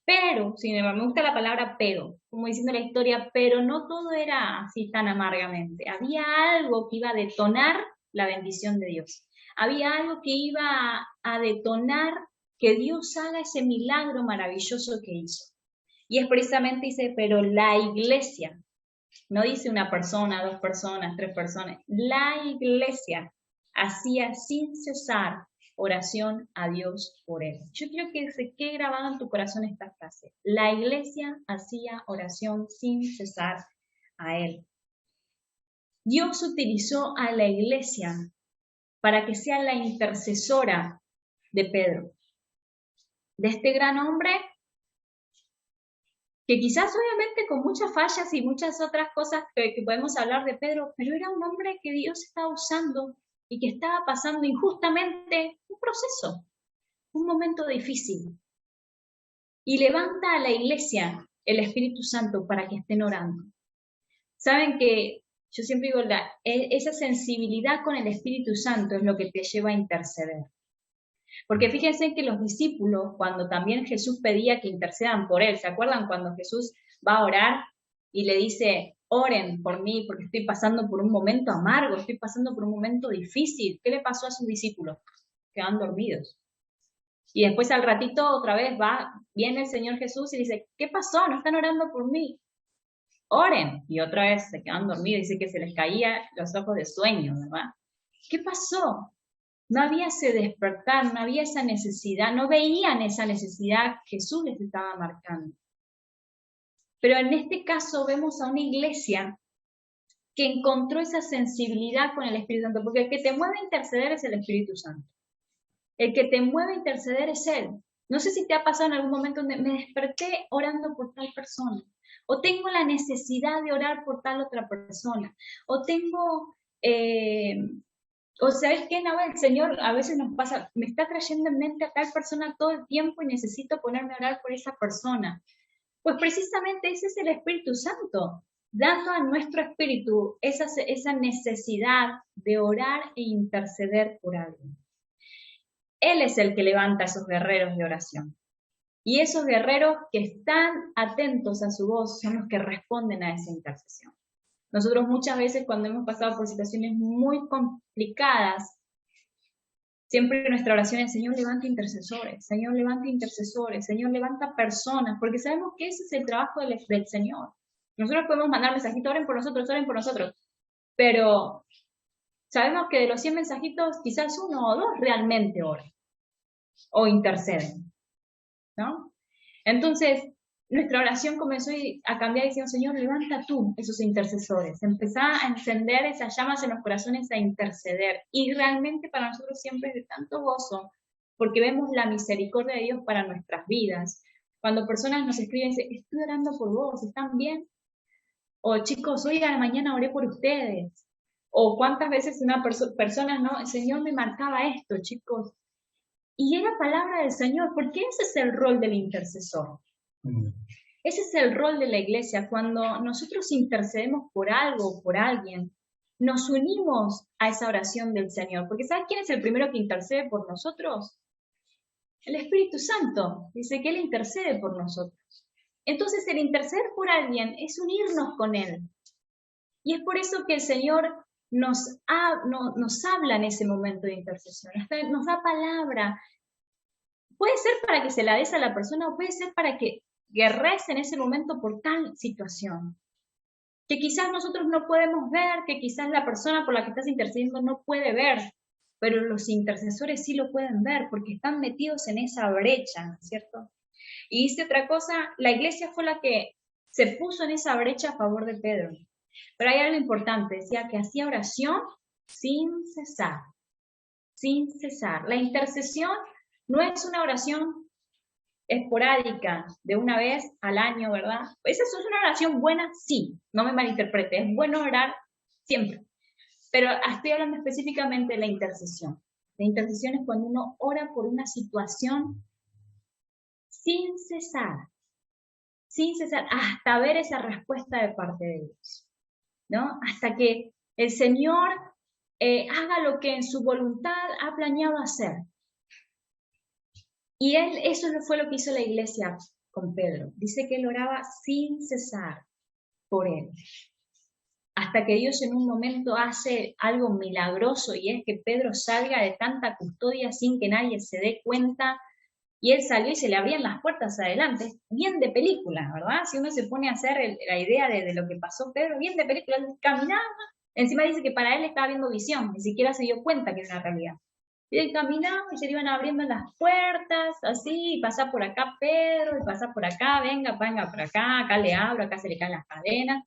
Pero, sin embargo, me gusta la palabra pero, como diciendo la historia, pero no todo era así tan amargamente. Había algo que iba a detonar la bendición de Dios. Había algo que iba a detonar que Dios haga ese milagro maravilloso que hizo. Y es precisamente, dice, pero la iglesia, no dice una persona, 2 personas, 3 personas, la iglesia hacía sin cesar oración a Dios por él. Yo quiero que se quede grabado en tu corazón esta frase. La iglesia hacía oración sin cesar a él. Dios utilizó a la iglesia para que sea la intercesora de Pedro, de este gran hombre que quizás obviamente con muchas fallas y muchas otras cosas que podemos hablar de Pedro, pero era un hombre que Dios estaba usando y que estaba pasando injustamente un proceso, un momento difícil. Y levanta a la iglesia el Espíritu Santo para que estén orando. Saben que yo siempre digo, esa sensibilidad con el Espíritu Santo es lo que te lleva a interceder. Porque fíjense que los discípulos, cuando también Jesús pedía que intercedan por él, ¿se acuerdan cuando Jesús va a orar y le dice, oren por mí porque estoy pasando por un momento amargo, estoy pasando por un momento difícil? ¿Qué le pasó a sus discípulos? Quedan dormidos. Y después al ratito otra vez viene el Señor Jesús y dice, ¿qué pasó? ¿No están orando por mí? Oren. Y otra vez se quedan dormidos, dice que se les caían los ojos de sueño, ¿verdad? ¿Qué pasó? No había ese despertar, no había esa necesidad, no veían esa necesidad que Jesús les estaba marcando. Pero en este caso vemos a una iglesia que encontró esa sensibilidad con el Espíritu Santo, porque el que te mueve a interceder es el Espíritu Santo. El que te mueve a interceder es Él. No sé si te ha pasado en algún momento donde me desperté orando por tal persona, o tengo la necesidad de orar por tal otra persona, o tengo... O sabes qué, Nabel, el Señor a veces nos pasa, me está trayendo en mente a tal persona todo el tiempo y necesito ponerme a orar por esa persona. Pues precisamente ese es el Espíritu Santo, dando a nuestro espíritu esa necesidad de orar e interceder por alguien. Él es el que levanta a esos guerreros de oración. Y esos guerreros que están atentos a su voz son los que responden a esa intercesión. Nosotros muchas veces cuando hemos pasado por situaciones muy complicadas, siempre nuestra oración es, Señor, levanta intercesores, Señor, levanta intercesores, Señor, levanta personas, porque sabemos que ese es el trabajo del Señor. Nosotros podemos mandar mensajitos, oren por nosotros, pero sabemos que de los 100 mensajitos, quizás 1 o 2 realmente oren o interceden, ¿no? Entonces, nuestra oración comenzó a cambiar diciendo, Señor, levanta tú esos intercesores. Empezá a encender esas llamas en los corazones a interceder. Y realmente para nosotros siempre es de tanto gozo, porque vemos la misericordia de Dios para nuestras vidas. Cuando personas nos escriben y dicen, estoy orando por vos, ¿están bien? O chicos, hoy a la mañana oré por ustedes. O cuántas veces una persona, no, el Señor me marcaba esto, chicos. Y era palabra del Señor, porque ese es el rol del intercesor. Ese es el rol de la iglesia. Cuando nosotros intercedemos por algo o por alguien, nos unimos a esa oración del Señor. Porque ¿sabes quién es el primero que intercede por nosotros? El Espíritu Santo. Dice que Él intercede por nosotros. Entonces el interceder por alguien es unirnos con Él. Y es por eso que el Señor nos habla en ese momento de intercesión. Nos da palabra. Puede ser para que se la des a la persona o puede ser para que guerres en ese momento por tal situación, que quizás nosotros no podemos ver, que quizás la persona por la que estás intercediendo no puede ver, pero los intercesores sí lo pueden ver porque están metidos en esa brecha, ¿no es cierto? Y dice otra cosa, la iglesia fue la que se puso en esa brecha a favor de Pedro. Pero hay algo importante, decía que hacía oración sin cesar, sin cesar. La intercesión no es una oración esporádica, de una vez al año, ¿verdad? Esa es una oración buena, sí, no me malinterprete, es bueno orar siempre, pero estoy hablando específicamente de la intercesión. La intercesión es cuando uno ora por una situación sin cesar, hasta ver esa respuesta de parte de Dios, ¿no? Hasta que el Señor haga lo que en su voluntad ha planeado hacer. Y eso no fue lo que hizo la iglesia con Pedro. Dice que él oraba sin cesar por él. Hasta que Dios en un momento hace algo milagroso y es que Pedro salga de tanta custodia sin que nadie se dé cuenta. Y él salió y se le abrían las puertas adelante. Bien de película, ¿verdad? Si uno se pone a hacer la idea de lo que pasó Pedro, bien de película, él caminaba. Encima dice que para él estaba viendo visión, ni siquiera se dio cuenta que era una realidad. Y él caminaba y se le iban abriendo las puertas, así, y pasa por acá Pedro, y pasa por acá, venga por acá le abro, acá se le caen las cadenas.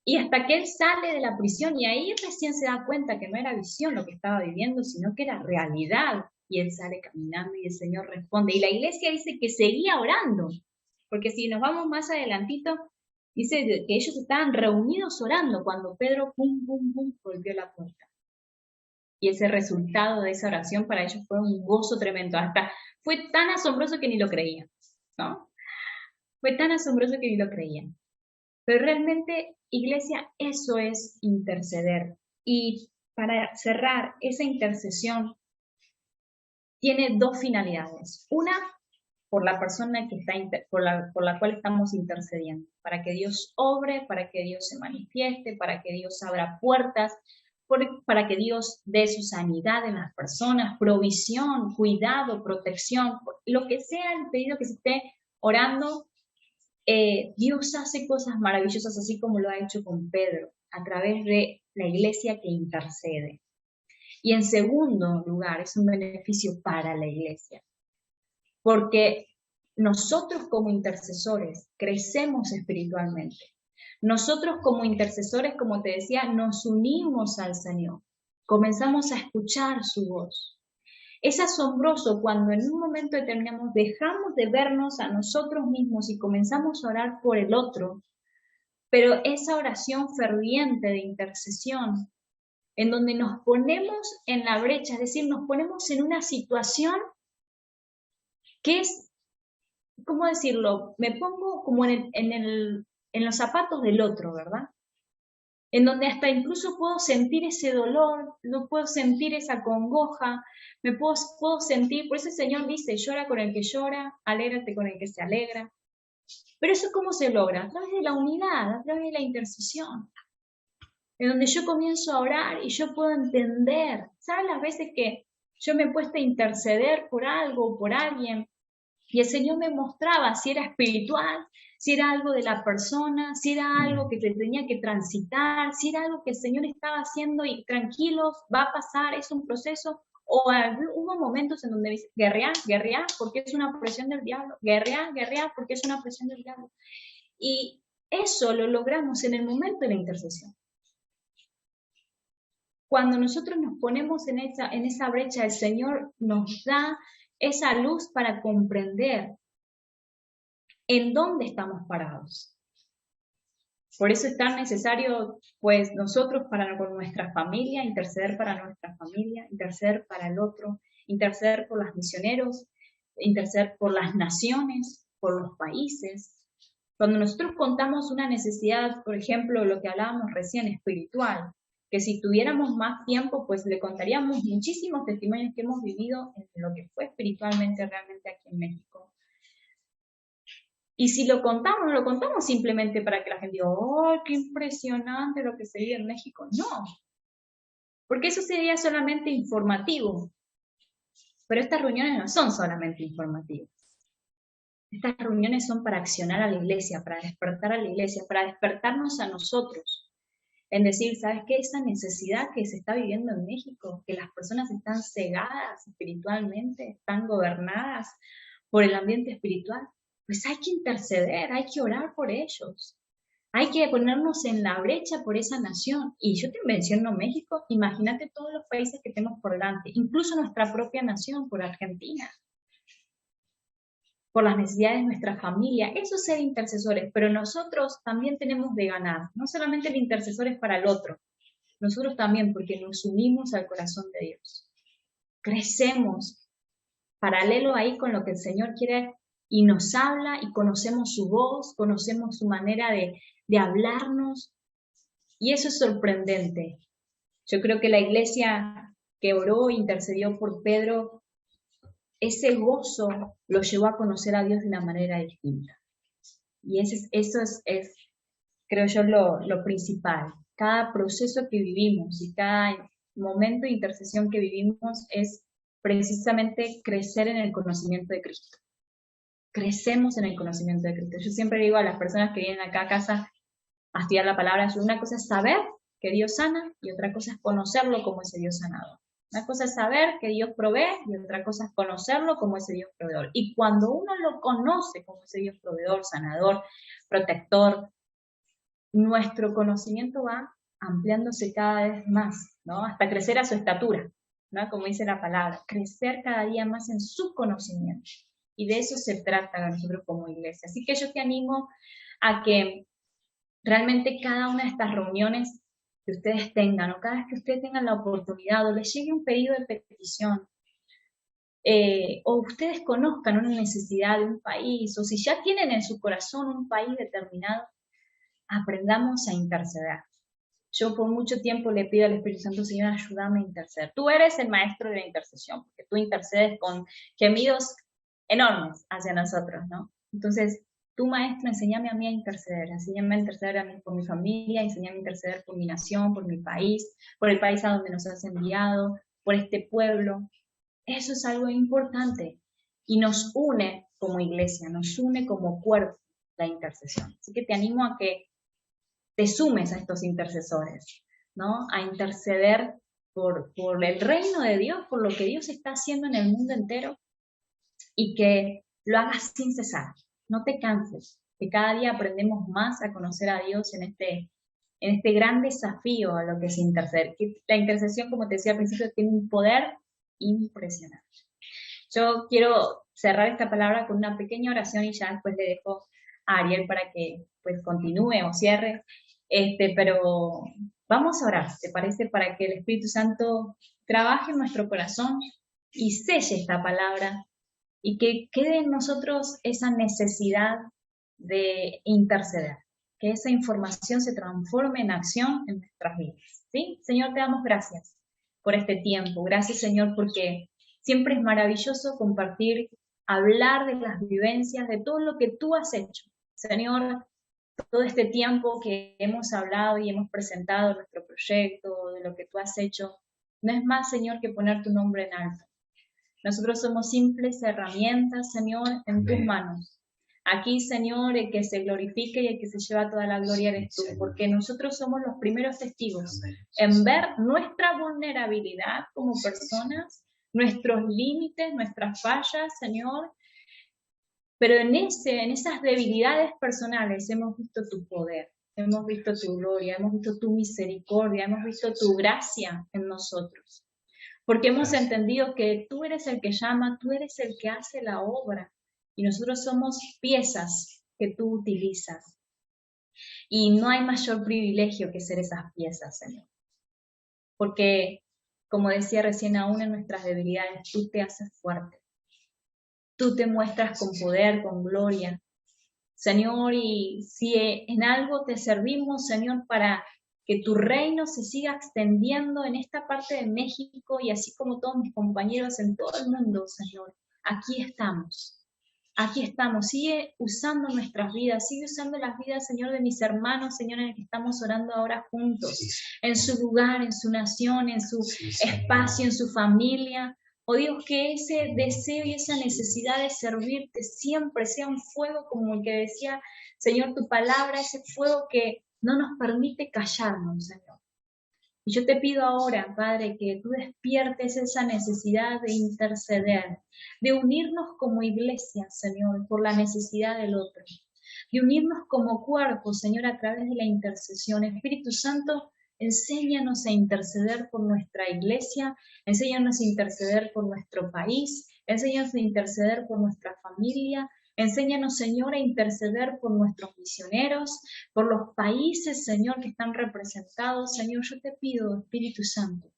Y hasta que él sale de la prisión, y ahí recién se da cuenta que no era visión lo que estaba viviendo, sino que era realidad. Y él sale caminando y el Señor responde. Y la iglesia dice que seguía orando, porque si nos vamos más adelantito, dice que ellos estaban reunidos orando cuando Pedro, pum, pum, pum, golpeó la puerta. Y ese resultado de esa oración para ellos fue un gozo tremendo. Hasta fue tan asombroso que ni lo creían, ¿no? Fue tan asombroso que ni lo creían. Pero realmente, iglesia, eso es interceder. Y para cerrar, esa intercesión tiene 2 finalidades. Una, por la persona que está por la cual estamos intercediendo. Para que Dios obre, para que Dios se manifieste, para que Dios abra puertas, para que Dios dé su sanidad en las personas, provisión, cuidado, protección, lo que sea el pedido que se esté orando. Dios hace cosas maravillosas, así como lo ha hecho con Pedro, a través de la iglesia que intercede. Y en segundo lugar, es un beneficio para la iglesia, porque nosotros como intercesores crecemos espiritualmente. Nosotros como intercesores, como te decía, nos unimos al Señor, comenzamos a escuchar su voz. Es asombroso cuando en un momento determinado dejamos de vernos a nosotros mismos y comenzamos a orar por el otro, pero esa oración ferviente de intercesión, en donde nos ponemos en la brecha, es decir, nos ponemos en una situación que es, ¿cómo decirlo? Me pongo como en los zapatos del otro, ¿verdad? En donde hasta incluso puedo sentir ese dolor, no puedo sentir esa congoja, me puedo sentir, por eso el Señor dice, llora con el que llora, alégrate con el que se alegra. Pero eso ¿cómo se logra? A través de la unidad, a través de la intercesión, en donde yo comienzo a orar y yo puedo entender. ¿Sabes las veces que yo me he puesto a interceder por algo, por alguien, y el Señor me mostraba si era espiritual, si era algo de la persona, si era algo que tenía que transitar, si era algo que el Señor estaba haciendo y tranquilos, va a pasar, es un proceso? O hubo momentos en donde dice, guerrear, porque es una presión del diablo, guerrear, porque es una presión del diablo. Y eso lo logramos en el momento de la intercesión. Cuando nosotros nos ponemos en esa brecha, el Señor nos da esa luz para comprender en dónde estamos parados. Por eso es tan necesario, pues, nosotros con nuestra familia, interceder para nuestra familia, interceder para el otro, interceder por los misioneros, interceder por las naciones, por los países. Cuando nosotros contamos una necesidad, por ejemplo, lo que hablábamos recién, espiritual, que si tuviéramos más tiempo, pues le contaríamos muchísimos testimonios que hemos vivido en lo que fue espiritualmente realmente aquí en México. Y si lo contamos, no lo contamos simplemente para que la gente diga, ¡oh, qué impresionante lo que se vive en México! No, porque eso sería solamente informativo. Pero estas reuniones no son solamente informativas. Estas reuniones son para accionar a la iglesia, para despertar a la iglesia, para despertarnos a nosotros. En decir, ¿sabes qué? Esa necesidad que se está viviendo en México, que las personas están cegadas espiritualmente, están gobernadas por el ambiente espiritual, pues hay que interceder, hay que orar por ellos. Hay que ponernos en la brecha por esa nación. Y yo te menciono México, imagínate todos los países que tenemos por delante, incluso nuestra propia nación, por Argentina, por las necesidades de nuestra familia. Eso es ser intercesores, pero nosotros también tenemos de ganar. No solamente el intercesor es para el otro, nosotros también, porque nos unimos al corazón de Dios. Crecemos paralelo ahí con lo que el Señor quiere y nos habla y conocemos su voz, conocemos su manera de hablarnos. Y eso es sorprendente. Yo creo que la iglesia que oró e intercedió por Pedro, ese gozo lo llevó a conocer a Dios de una manera distinta. Y eso es creo yo, lo principal. Cada proceso que vivimos y cada momento de intercesión que vivimos es precisamente crecer en el conocimiento de Cristo. Crecemos en el conocimiento de Cristo. Yo siempre digo a las personas que vienen acá a casa a estudiar la palabra, una cosa es saber que Dios sana y otra cosa es conocerlo como ese Dios sanador. Una cosa es saber que Dios provee y otra cosa es conocerlo como ese Dios proveedor. Y cuando uno lo conoce como ese Dios proveedor, sanador, protector, nuestro conocimiento va ampliándose cada vez más, ¿no? Hasta crecer a su estatura, ¿no? Como dice la palabra, crecer cada día más en su conocimiento. Y de eso se trata nosotros como iglesia. Así que yo te animo a que realmente cada una de estas reuniones que ustedes tengan, o cada vez que ustedes tengan la oportunidad, o les llegue un pedido de petición, o ustedes conozcan una necesidad de un país, o si ya tienen en su corazón un país determinado, aprendamos a interceder. Yo por mucho tiempo le pido al Espíritu Santo, Señor, ayúdame a interceder. Tú eres el maestro de la intercesión, porque tú intercedes con gemidos enormes hacia nosotros, ¿no? Entonces, Tú, Maestro, enséñame a mí a interceder, enséñame a interceder a mí por mi familia, enséñame a interceder por mi nación, por mi país, por el país a donde nos has enviado, por este pueblo. Eso es algo importante y nos une como iglesia, nos une como cuerpo la intercesión. Así que te animo a que te sumes a estos intercesores, ¿no? A interceder por el reino de Dios, por lo que Dios está haciendo en el mundo entero y que lo hagas sin cesar. No te canses, que cada día aprendemos más a conocer a Dios en este gran desafío a lo que es interceder. Que la intercesión, como te decía al principio, tiene un poder impresionante. Yo quiero cerrar esta palabra con una pequeña oración y ya después le dejo a Ariel para que pues continúe o cierre. Pero vamos a orar, ¿te parece? Para que el Espíritu Santo trabaje en nuestro corazón y selle esta palabra y que quede en nosotros esa necesidad de interceder, que esa información se transforme en acción en nuestras vidas, ¿sí? Señor, te damos gracias por este tiempo. Gracias, Señor, porque siempre es maravilloso compartir, hablar de las vivencias, de todo lo que tú has hecho. Señor, todo este tiempo que hemos hablado y hemos presentado nuestro proyecto, de lo que tú has hecho, no es más, Señor, que poner tu nombre en alto. Nosotros somos simples herramientas, Señor, en tus manos. Aquí, Señor, el que se glorifique y el que se lleva toda la gloria eres tú, porque nosotros somos los primeros testigos en ver nuestra vulnerabilidad como personas, nuestros límites, nuestras fallas, Señor, pero en esas debilidades personales hemos visto tu poder, hemos visto tu gloria, hemos visto tu misericordia, hemos visto tu gracia en nosotros. Porque hemos entendido que tú eres el que llama, tú eres el que hace la obra. Y nosotros somos piezas que tú utilizas. Y no hay mayor privilegio que ser esas piezas, Señor. Porque, como decía recién, aún en nuestras debilidades, tú te haces fuerte. Tú te muestras con poder, con gloria. Señor, y si en algo te servimos, Señor, para que tu reino se siga extendiendo en esta parte de México y así como todos mis compañeros en todo el mundo, Señor. Aquí estamos. Aquí estamos. Sigue usando nuestras vidas. Sigue usando las vidas, Señor, de mis hermanos, Señor, en el que estamos orando ahora juntos. En su lugar, en su nación, en su espacio, en su familia. Oh Dios, que ese deseo y esa necesidad de servirte siempre sea un fuego como el que decía, Señor, tu palabra, ese fuego que no nos permite callarnos, Señor. Y yo te pido ahora, Padre, que tú despiertes esa necesidad de interceder, de unirnos como iglesia, Señor, por la necesidad del otro, de unirnos como cuerpo, Señor, a través de la intercesión. Espíritu Santo, enséñanos a interceder por nuestra iglesia, enséñanos a interceder por nuestro país, enséñanos a interceder por nuestra familia. Enséñanos, Señor, a interceder por nuestros misioneros, por los países, Señor, que están representados. Señor, yo te pido, Espíritu Santo,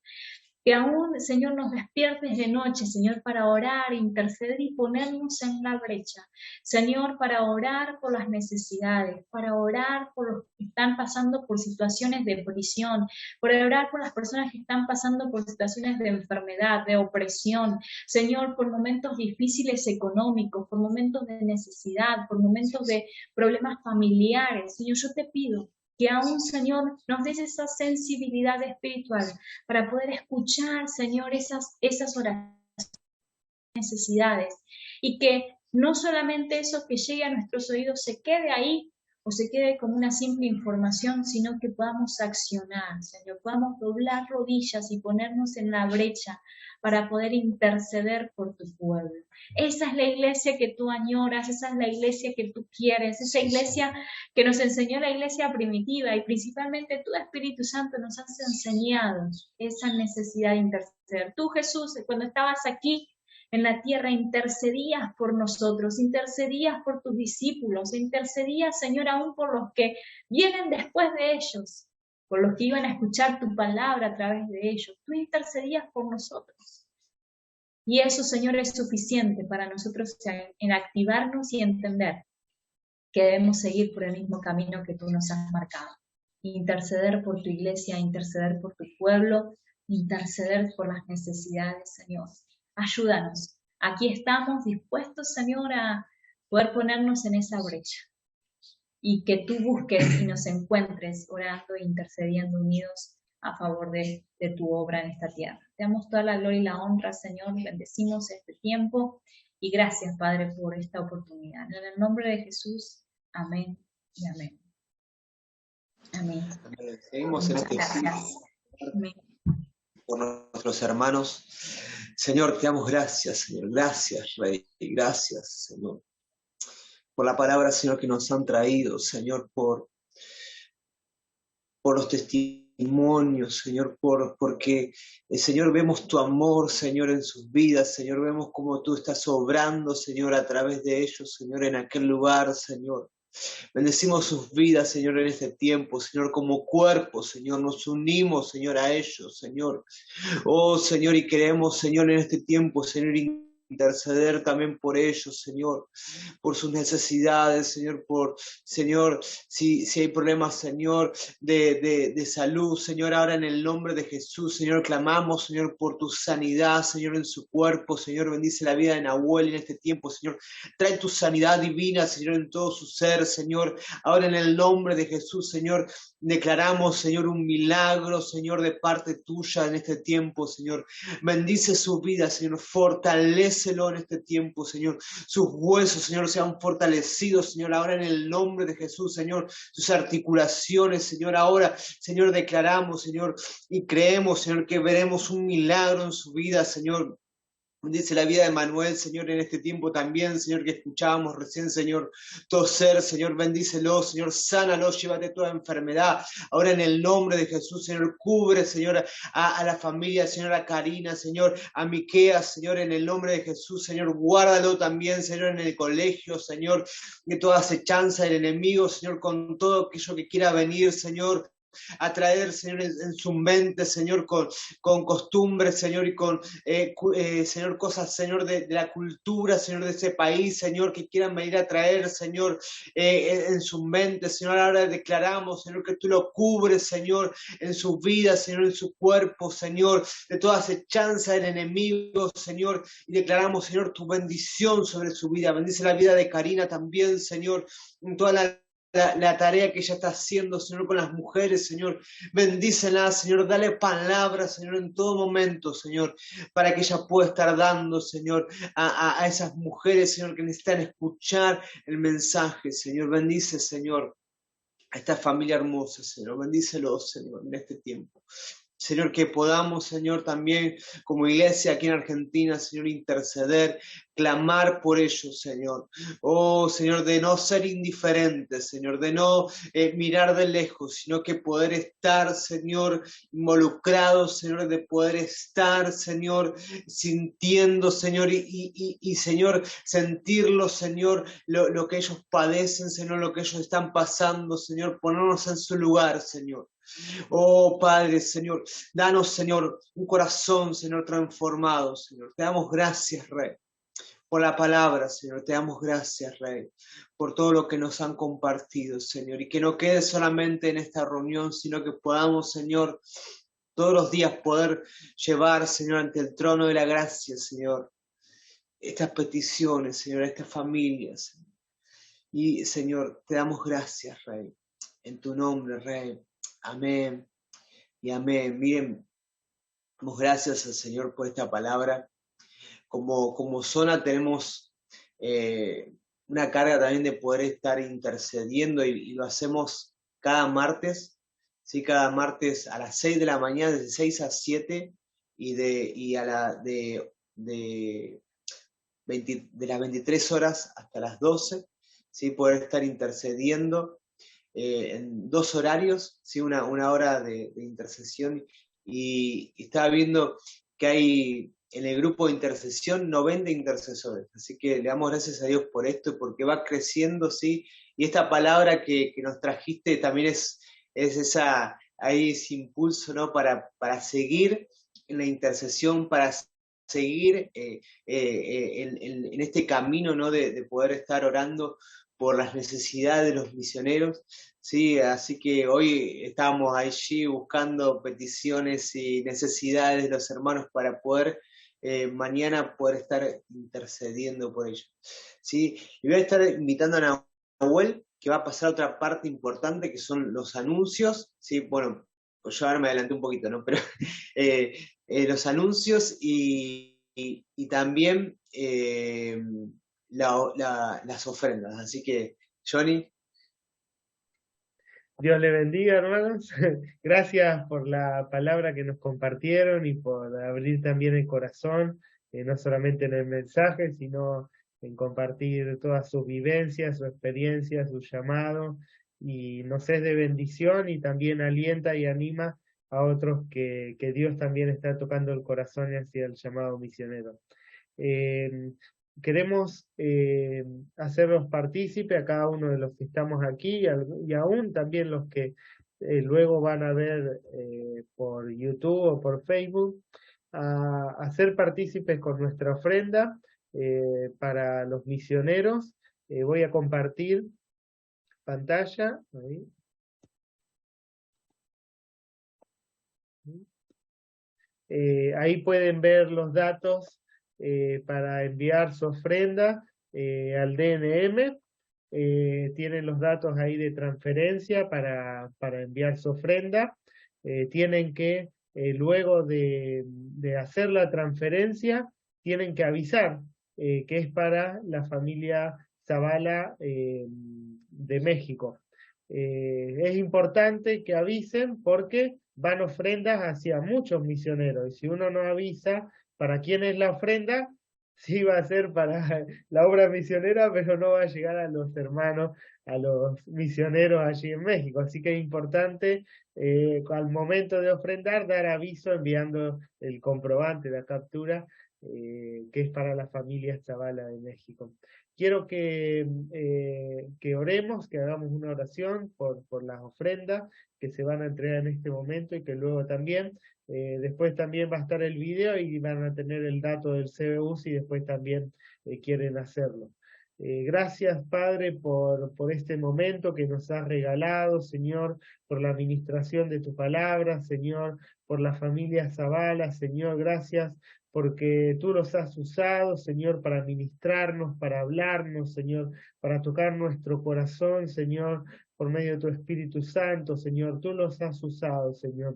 que aún, Señor, nos despiertes de noche, Señor, para orar, interceder y ponernos en la brecha. Señor, para orar por las necesidades, para orar por los que están pasando por situaciones de prisión, para orar por las personas que están pasando por situaciones de enfermedad, de opresión. Señor, por momentos difíciles económicos, por momentos de necesidad, por momentos de problemas familiares. Señor, yo te pido que aún, Señor, nos des esa sensibilidad espiritual para poder escuchar, Señor, esas oraciones, necesidades, y que no solamente eso que llegue a nuestros oídos se quede ahí o se quede como una simple información, sino que podamos accionar, Señor, podamos doblar rodillas y ponernos en la brecha para poder interceder por tu pueblo. Esa es la iglesia que tú añoras, esa es la iglesia que tú quieres, esa iglesia que nos enseñó la iglesia primitiva y principalmente tú, Espíritu Santo, nos has enseñado esa necesidad de interceder. Tú, Jesús, cuando estabas aquí en la tierra, intercedías por nosotros, intercedías por tus discípulos, intercedías, Señor, aún por los que vienen después de ellos, por los que iban a escuchar tu palabra a través de ellos. Tú intercedías por nosotros. Y eso, Señor, es suficiente para nosotros en activarnos y entender que debemos seguir por el mismo camino que tú nos has marcado. Interceder por tu iglesia, interceder por tu pueblo, interceder por las necesidades, Señor. Ayúdanos. Aquí estamos dispuestos, Señor, a poder ponernos en esa brecha. Y que tú busques y nos encuentres orando e intercediendo unidos a favor de tu obra en esta tierra. Te damos toda la gloria y la honra, Señor, bendecimos este tiempo y gracias, Padre, por esta oportunidad. En el nombre de Jesús, amén y amén. Amén. Seguimos en este Gracias. Amén. por nuestros hermanos. Señor, te damos gracias, Señor. Gracias, Rey. Gracias, Señor, por la palabra, Señor, que nos han traído, Señor, por los testimonios, Señor, porque, Señor, vemos tu amor, Señor, en sus vidas, Señor, vemos cómo tú estás obrando, Señor, a través de ellos, Señor, en aquel lugar, Señor. Bendecimos sus vidas, Señor, en este tiempo, Señor, como cuerpo, Señor, nos unimos, Señor, a ellos, Señor. Oh, Señor, y queremos, Señor, en este tiempo, Señor, interceder también por ellos, Señor, por sus necesidades, Señor, Señor, si hay problemas, Señor, de salud, Señor, ahora en el nombre de Jesús, Señor, clamamos, Señor, por tu sanidad, Señor, en su cuerpo, Señor, bendice la vida de Nahuel en este tiempo, Señor, trae tu sanidad divina, Señor, en todo su ser, Señor, ahora en el nombre de Jesús, Señor, declaramos, Señor, un milagro, Señor, de parte tuya en este tiempo, Señor, bendice su vida, Señor, fortalécelo en este tiempo, Señor, sus huesos, Señor, sean fortalecidos, Señor, ahora en el nombre de Jesús, Señor, sus articulaciones, Señor, ahora, Señor, declaramos, Señor, y creemos, Señor, que veremos un milagro en su vida, Señor. Bendice la vida de Manuel, Señor, en este tiempo también, Señor, que escuchábamos recién, Señor, toser, Señor, bendícelo, Señor, sánalo, llévate toda enfermedad, ahora en el nombre de Jesús, Señor, cubre, Señor, a la familia, Señor, a Karina, Señor, a Miqueas, Señor, en el nombre de Jesús, Señor, guárdalo también, Señor, en el colegio, Señor, de toda acechanza del enemigo, Señor, con todo aquello que quiera venir, Señor, a traer, Señor, en su mente, Señor, con costumbres, Señor, y con, Señor, cosas, Señor, de la cultura, Señor, de ese país, Señor, que quieran venir a traer, Señor, en su mente, Señor, ahora declaramos, Señor, que tú lo cubres, Señor, en su vida, Señor, en su cuerpo, Señor, de toda acechanza del enemigo, Señor, y declaramos, Señor, tu bendición sobre su vida, bendice la vida de Karina también, Señor, en toda la tarea que ella está haciendo, Señor, con las mujeres, Señor, bendícela, Señor, dale palabras, Señor, en todo momento, Señor, para que ella pueda estar dando, Señor, a esas mujeres, Señor, que necesitan escuchar el mensaje, Señor, bendice, Señor, a esta familia hermosa, Señor, bendícelo, Señor, en este tiempo. Señor, que podamos, Señor, también como iglesia aquí en Argentina, Señor, interceder, clamar por ellos, Señor. Oh, Señor, de no ser indiferentes, Señor, de no mirar de lejos, sino que poder estar, Señor, involucrados, Señor, de poder estar, Señor, sintiendo, Señor, y Señor, sentirlo, Señor, lo que ellos padecen, Señor, lo que ellos están pasando, Señor, ponernos en su lugar, Señor. Oh Padre, Señor, danos, Señor, un corazón, Señor, transformado, Señor. Te damos gracias, Rey, por la palabra, Señor. Te damos gracias, Rey, por todo lo que nos han compartido, Señor. Y que no quede solamente en esta reunión, sino que podamos, Señor, todos los días poder llevar, Señor, ante el trono de la gracia, Señor, estas peticiones, Señor, a estas familias. Señor. Y, Señor, te damos gracias, Rey, en tu nombre, Rey. Amén y amén. Miren, damos gracias al Señor por esta palabra. Como zona tenemos una carga también de poder estar intercediendo y lo hacemos cada martes, ¿sí? Cada martes a las 6 de la mañana, de 6 a 7 y a de las 23 horas hasta las 12, ¿sí? Poder estar intercediendo. En 2 horarios, ¿sí? una hora de intercesión, y estaba viendo que hay en el grupo de intercesión 90 intercesores, así que le damos gracias a Dios por esto, porque va creciendo, ¿sí? Y esta palabra que nos trajiste también es ahí ese impulso, ¿no? Para seguir en la intercesión, para seguir en este camino, ¿no? De poder estar orando por las necesidades de los misioneros, ¿sí? Así que hoy estamos allí buscando peticiones y necesidades de los hermanos para poder mañana poder estar intercediendo por ellos. ¿Sí? Y voy a estar invitando a Nahuel, que va a pasar a otra parte importante, que son los anuncios. ¿Sí? Bueno, pues yo ahora me adelanté un poquito, ¿no? Pero los anuncios y también las ofrendas. Así que, Johnny. Dios le bendiga, hermanos. Gracias por la palabra que nos compartieron y por abrir también el corazón, no solamente en el mensaje, sino en compartir todas sus vivencias, su experiencia, su llamado, y nos es de bendición y también alienta y anima a otros que Dios también está tocando el corazón hacia el llamado misionero. Queremos hacerlos partícipe a cada uno de los que estamos aquí y aún también los que luego van a ver por YouTube o por Facebook, a ser partícipes con nuestra ofrenda para los misioneros. Voy a compartir pantalla. Ahí pueden ver los datos para enviar su ofrenda al DNM. Tienen los datos ahí de transferencia para enviar su ofrenda. Tienen que, luego de hacer la transferencia, tienen que avisar que es para la familia Zavala de México. Es importante que avisen porque van ofrendas hacia muchos misioneros, y si uno no avisa para quién es la ofrenda, sí va a ser para la obra misionera, pero no va a llegar a los hermanos, a los misioneros allí en México. Así que es importante al momento de ofrendar dar aviso enviando el comprobante, la captura, que es para la familia Zavala de México. Quiero que oremos, que hagamos una oración por las ofrendas que se van a entregar en este momento, y que luego también, después también va a estar el video y van a tener el dato del CBU si después también quieren hacerlo. Gracias, Padre, por este momento que nos has regalado, Señor, por la administración de tu palabra, Señor, por la familia Zavala, Señor, gracias porque tú los has usado, Señor, para ministrarnos, para hablarnos, Señor, para tocar nuestro corazón, Señor, por medio de tu Espíritu Santo, Señor, tú los has usado, Señor.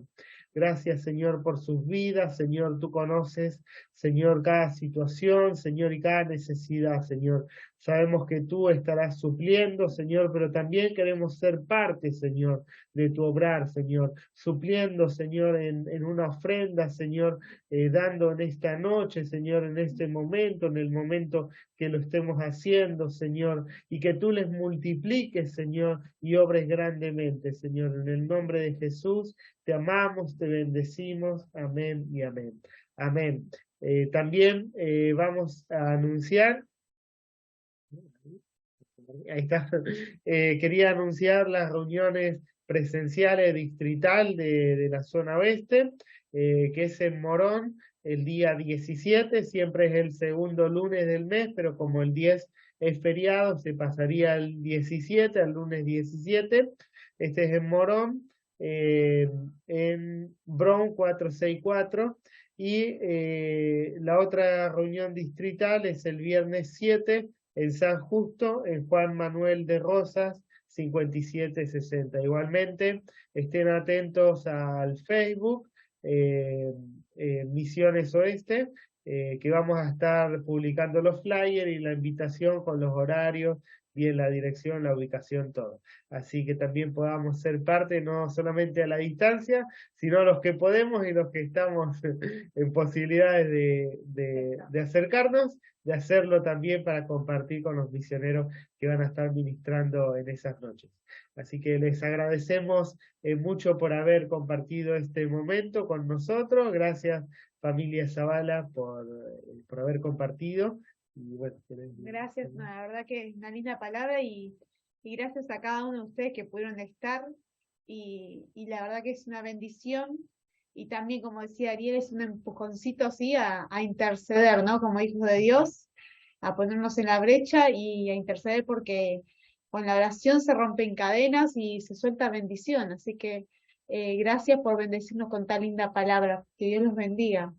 Gracias, Señor, por sus vidas, Señor, tú conoces, Señor, cada situación, Señor, y cada necesidad, Señor. Sabemos que tú estarás supliendo, Señor, pero también queremos ser parte, Señor, de tu obrar, Señor, supliendo, Señor, en una ofrenda, Señor, dando en esta noche, Señor, en este momento, en el momento que lo estemos haciendo, Señor, y que tú les multipliques, Señor, y obres grandemente, Señor, en el nombre de Jesús. Te amamos, te bendecimos, amén y amén. Amén. También vamos a anunciar, ahí está, quería anunciar las reuniones presenciales distrital de la zona oeste, que es en Morón, el día 17, siempre es el segundo lunes del mes, pero como el 10 es feriado, se pasaría al 17, al lunes 17, este es en Morón, en Bron 464, y la otra reunión distrital es el viernes 7 en San Justo, en Juan Manuel de Rosas 5760. Igualmente estén atentos al Facebook Misiones Oeste, que vamos a estar publicando los flyers y la invitación con los horarios, bien la dirección, la ubicación, todo. Así que también podamos ser parte, no solamente a la distancia, sino los que podemos y los que estamos en posibilidades de acercarnos, de hacerlo también para compartir con los misioneros que van a estar ministrando en esas noches. Así que les agradecemos mucho por haber compartido este momento con nosotros. Gracias, familia Zavala, por haber compartido. Y bueno, gracias, no, la verdad que es una linda palabra y gracias a cada uno de ustedes que pudieron estar y la verdad que es una bendición y también, como decía Ariel, es un empujoncito así a interceder, ¿no? Como hijos de Dios, a ponernos en la brecha y a interceder porque con la oración se rompen cadenas y se suelta bendición, así que gracias por bendecirnos con tan linda palabra, que Dios los bendiga.